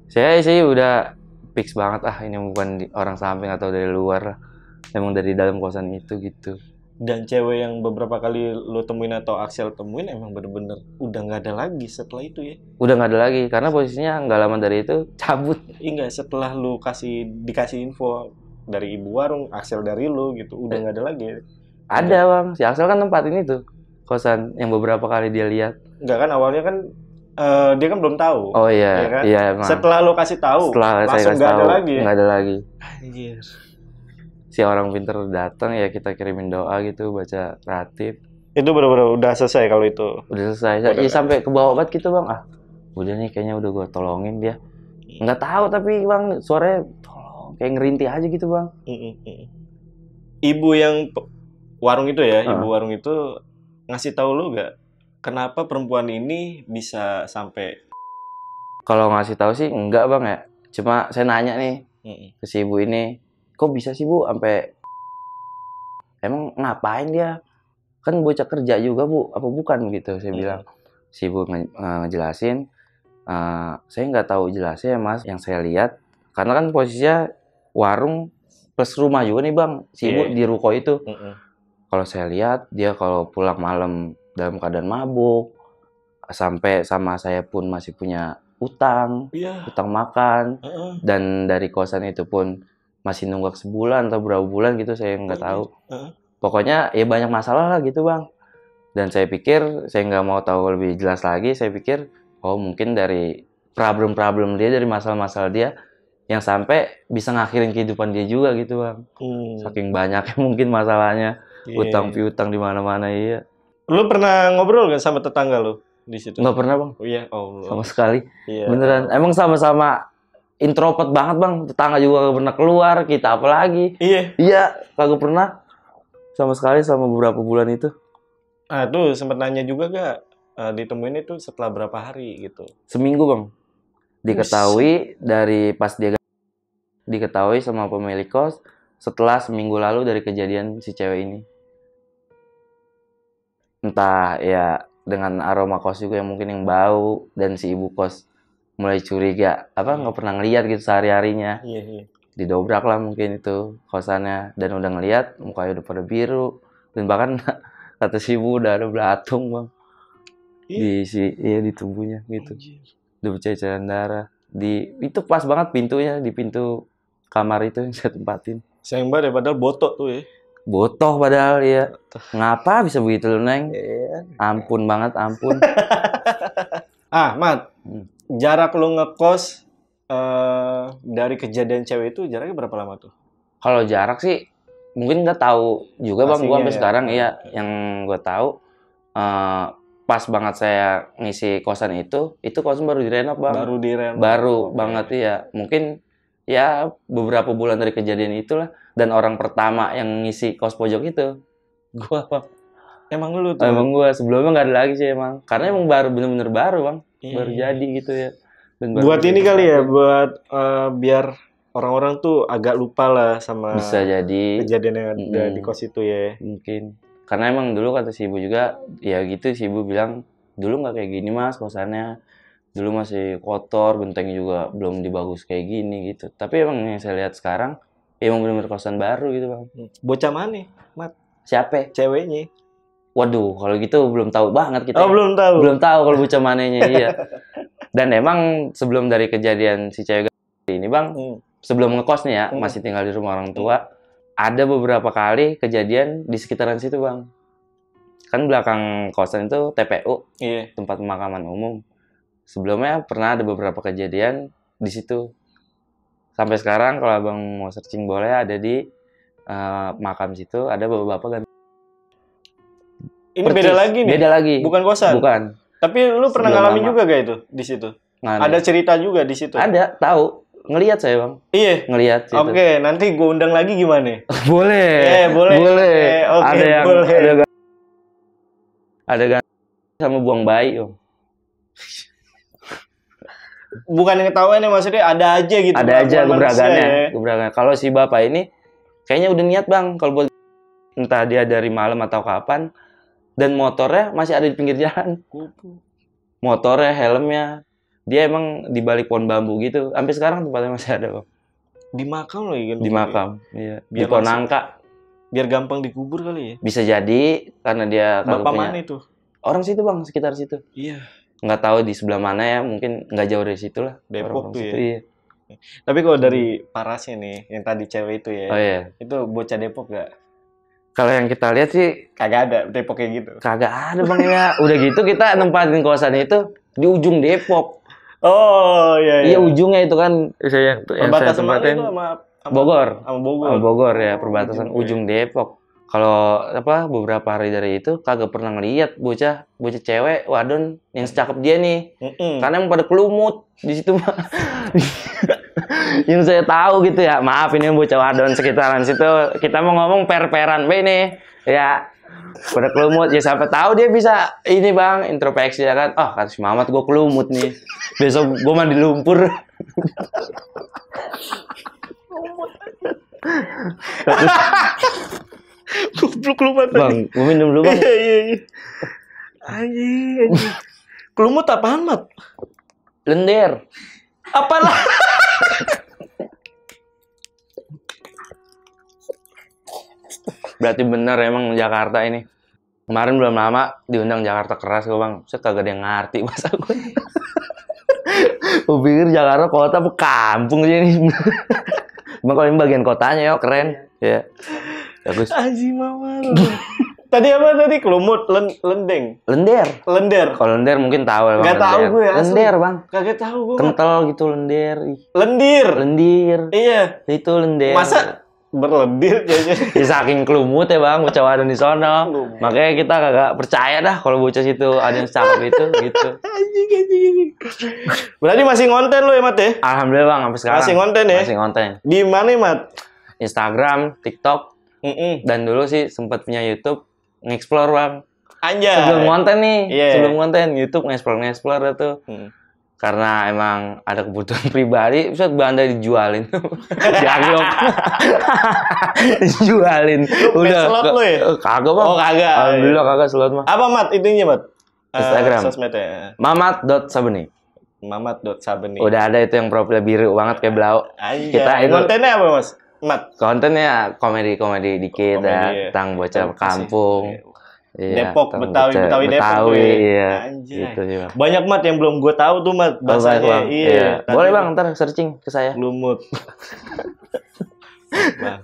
Saya sih udah fix banget ini bukan orang samping atau dari luar. Emang dari dalam kosan itu gitu. Dan cewek yang beberapa kali lo temuin atau Axel temuin emang bener-bener udah nggak ada lagi setelah itu ya? Udah nggak ada lagi karena posisinya nggak lama dari itu cabut. Enggak, setelah lo dikasih info dari ibu warung, Axel dari lo gitu, udah nggak ada lagi. Ada bang, si Axel kan tempatin itu kosan yang beberapa kali dia lihat. Enggak kan awalnya kan dia kan belum tahu. Oh iya, ya kan? Iya emang. Setelah lo kasih tahu, langsung nggak ada lagi. Nggak ada lagi. Anjir. Si orang pinter datang ya kita kirimin doa gitu, baca ratib. Itu benar-benar udah selesai kalau itu. Udah selesai. Iya sampai ke bawah banget gitu bang. udah nih kayaknya udah gue tolongin dia. Nggak tahu tapi bang suaranya tolong kayak ngerintih aja gitu bang. Ibu yang warung itu ya, ibu warung itu ngasih tahu lu nggak kenapa perempuan ini bisa sampai? Kalau ngasih tahu sih enggak bang ya. Cuma saya nanya nih ke si ibu ini, kok bisa sih bu sampai emang ngapain dia? Kan bocah kerja juga bu, apa bukan gitu? Saya bilang. Si ibu ngejelasin, saya nggak tahu jelasnya ya mas. Yang saya lihat, karena kan posisinya warung plus rumah juga nih bang. Si ibu di ruko itu. Kalau saya lihat dia kalau pulang malam dalam keadaan mabuk, sampai sama saya pun masih punya utang makan, dan dari kosan itu pun masih nunggak sebulan atau berapa bulan gitu saya nggak tahu. Pokoknya ya banyak masalah lah gitu bang. Dan saya pikir saya nggak mau tahu lebih jelas lagi. Saya pikir oh mungkin dari problem dia, dari masalah-masalah dia yang sampai bisa ngakhirin kehidupan dia juga gitu bang. Saking banyaknya mungkin masalahnya, utang piutang di mana-mana. Iya. Lu pernah ngobrol gak sama tetangga lu di situ? Nggak pernah bang. Oh iya, Allah. Sama sekali. Iya. Beneran. Emang sama-sama introvert banget bang. Tetangga juga gak pernah keluar. Kita apa lagi? Iya, kagak pernah. Sama sekali selama beberapa bulan itu. Ah tuh sempat nanya juga gak ditemuin itu setelah berapa hari gitu? Seminggu bang. Diketahui dari pas dia diketahui sama pemilik kos setelah seminggu lalu dari kejadian si cewek ini. Entah ya dengan aroma kos juga yang mungkin yang bau, dan si ibu kos mulai curiga nggak pernah ngeliat gitu sehari-harinya. Didobrak lah mungkin itu kosannya, dan udah ngeliat mukanya udah pada biru, dan bahkan kata si ibu udah ada belatung bang di tubuhnya gitu. Udah berceceran darah. Itu pas banget pintunya, di pintu kamar itu yang saya tempatin. Sayang banget ya, padahal botok tuh ya. Botoh padahal ya. Ngapa bisa begitu lu Neng? Ampun banget, ampun. Mat, jarak lu ngekos dari kejadian cewek itu jaraknya berapa lama tuh? Kalau jarak sih mungkin nggak tahu juga bang. Gua sampai sekarang yang gue tahu pas banget saya ngisi kosan itu kosan baru direnov bang. Baru banget ya. Mungkin ya beberapa bulan dari kejadian itulah. Dan orang pertama yang ngisi kos pojok itu gua bang. Emang lu tuh? Emang gua, sebelumnya nggak ada lagi sih emang. Karena emang bener-bener baru bang. Baru jadi gitu ya. Buat ini kali ya, buat biar orang-orang tuh agak lupa lah sama bisa jadi kejadian yang ada di kos itu ya. Mungkin. Karena emang dulu kata si ibu juga, ya gitu si ibu bilang, dulu nggak kayak gini mas kosannya. Dulu masih kotor, genteng juga belum dibagus kayak gini gitu. Tapi emang yang saya lihat sekarang, emang bener-bener kosan baru gitu bang. Bocah mana, Mat? Siapa? Ceweknya. Waduh, kalau gitu belum tahu banget kita. Oh, belum tahu. Belum tahu kalau bocah mananya, iya. Dan emang sebelum dari kejadian si cewek ini bang, sebelum ngekos nih ya, masih tinggal di rumah orang tua, ada beberapa kali kejadian di sekitaran situ bang. Kan belakang kosan itu TPU, tempat pemakaman umum. Sebelumnya pernah ada beberapa kejadian di situ. Sampai sekarang kalau abang mau searching boleh, ada di makam situ ada bapak-bapak ganti. Ini beda lagi nih. Beda lagi. Bukan kosan. Bukan. Tapi lu pernah ngalamin juga gak itu di situ? Ada cerita juga di situ. Ada, tahu. Ngelihat saya bang. Iya. Ngelihat situ. Oke, nanti gue undang lagi gimana? Boleh. Boleh. Oke, ada yang boleh. Ada ganti sama buang bayi om. Bukan yang ketahuan ya, maksudnya ada aja gitu. Ada aja gebragannya. Kalau si bapak ini kayaknya udah niat bang, kalau buat entah dia dari malam atau kapan, dan motornya masih ada di pinggir jalan. Motornya, helmnya, dia emang di balik pohon bambu gitu. Sampai sekarang tempatnya masih ada bang. Di makam lagi kan? Di makam, iya. Di pohon nangka. Biar gampang dikubur kali ya? Bisa jadi, karena dia bapak mana itu? Orang situ bang, sekitar situ. Iya. Nggak tahu di sebelah mana ya, mungkin nggak jauh dari situ lah. Depok tuh ya? Iya. Tapi kalau dari parasnya nih, yang tadi cewek itu ya, oh, iya. Itu bocah Depok gak? Kalau yang kita lihat sih kagak ada Depok kayak gitu. Kagak ada bang ya. Udah gitu kita nempatin kosan itu di ujung Depok. Oh iya. Iya ujungnya itu kan yang saya tempatin. Itu sama Bogor. Sama Bogor. Sama Bogor ya, perbatasan ujung Depok. Kalau apa beberapa hari dari itu kagak pernah ngeliat bocah cewek wadon yang secakep dia nih. Karena yang pada kelumut di situ mah. Yang saya tahu gitu ya, maaf ini bocah wadon sekitaran situ, kita mau ngomong per-peran ini ya, pada kelumut ya, siapa tahu dia bisa ini bang introspeksi ya kan, kata si Mamat gue kelumut nih, besok gue mandi lumpur. Kelumut Bang, gue minum dulu bang. Iya. Anjing. Kelumut apaan, Mat? Lendir. Apalah? Berarti bener emang Jakarta ini. Kemarin belum lama diundang Jakarta Keras gue bang. Saya kagak ada yang ngerti bahasa gue. Gue pikir Jakarta kota apa kampung sih ini. Emang kalau ini bagian kotanya ya keren. Ya. Bagus. Anjing mama. Tadi apa tadi? Kelumut, lendeng. Lendir. Kalau lendir mungkin tahu ya bang. Gak tahu gue asli. Lendir bang. Kagak tahu gue. Kental gitu lendir. Lendir. Iya. Itu lendir. Masa berlendir kayaknya? Ya saking kelumut ya bang, bocah wadon di sono. Makanya kita kagak percaya dah kalau bocah situ ada yang cakep itu gitu. Anjing. Berarti masih ngonten lo ya, Mat ya? Alhamdulillah bang, sampai sekarang. Masih ngonten ya? Masih ngonten. Di mana, Mat? Instagram, TikTok, dan dulu sih sempat punya YouTube, nge-explore bang. Anjay. Sebelum ngonten nih, Yeah. sebelum ngonten YouTube nge-explore itu. Karena emang ada kebutuhan pribadi, bisa Banda dijualin. Dianggap. Dijualin. Udah. Slot lo ya? Kagak bang. Oh kagak. Alhamdulillah kagak slot mah. Apa, Mat? Itunya, Mat? Instagram. Sosmednya. Mamat.sabeni. Mamat.sabeni. Udah ada itu yang profilnya biru banget kayak blau. Anjay. Kita itu kontennya apa, Mas? Mat? Kontennya komedi dikit Komedi, ya. tentang bocah kampung. Iya, Depok, Betawi Depok tuh ya. Iya. Anjay. Gitu sih, Bang. Banyak, Mat, yang belum gue tahu tuh, Mat. Bahasanya. Bang. Iya. Boleh Bang, ntar searching ke saya. Lumut.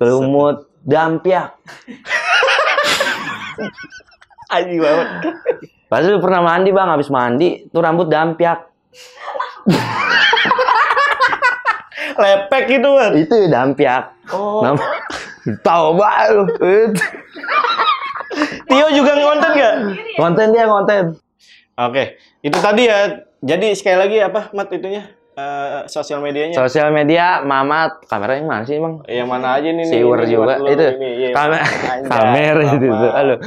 Lumut Dampiak. Anjing banget. Pasti lu pernah mandi Bang, habis mandi tuh rambut dampiak. Lepek gitu, Mat. Itu dampiak. Oh. Tahu banget lu. Tio juga ngonten nggak? Konten. Oke, itu tadi ya. Jadi sekali lagi apa, Mat, itunya? Sosial medianya? Sosial media, Mamat. Kameranya mana sih, Bang? Yang mana aja nih? Siwer juga. Itu. Iya. Kamera itu. Halo.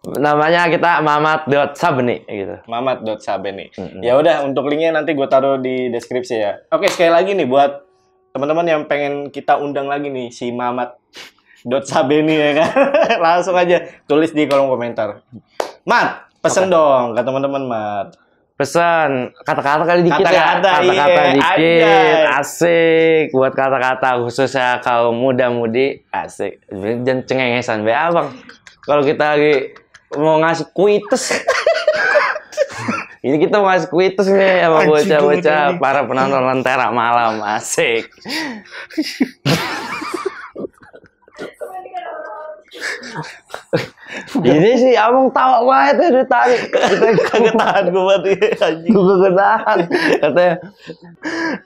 Namanya kita mamat.sabeni gitu. Mamat.sabeni. Ya udah, untuk linknya nanti gue taruh di deskripsi ya. Oke, sekali lagi nih buat teman-teman yang pengen kita undang lagi nih si Mamat.sabeni ya kan. Langsung aja tulis di kolom komentar. Mat, pesen dong ke teman-teman, Mat. Pesan kata-kata kali dikit Kata-kata, ya. Kata-kata iya, dikit. anjay. Asik. Buat kata-kata khususnya kaum muda-mudi. Asik. Dan cengengesan be abang. Kalau kita lagi mau ngasih kuites. Ini kita mau ngasih kuites nih sama bocah-bocah para penonton Lentera Malam. Asik. Ini sih abang tawa banget dari tadi. Kita Kagak tahan gue mati anjing. Gue tahan. Katanya,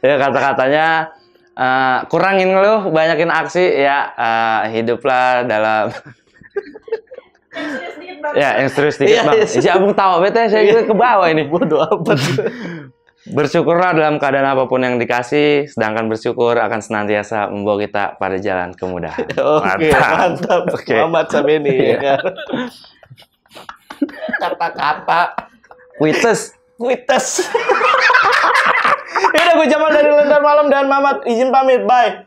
ya kata-katanya kurangin lu, banyakin aksi ya, hiduplah dalam. Ya, yang serius dikit Bang. Si abang tawa bete saya juga ke bawah ini. Bodoh amat. Bersyukurlah dalam keadaan apapun yang dikasih, sedangkan bersyukur akan senantiasa membawa kita pada jalan kemudahan. Oke, mantap. Oke. Mamat Sabeni. Ya kan? Kata-kata Kuites. Ya udah, gue Jamal dari Lentera Malam dan Mamat izin pamit. Bye.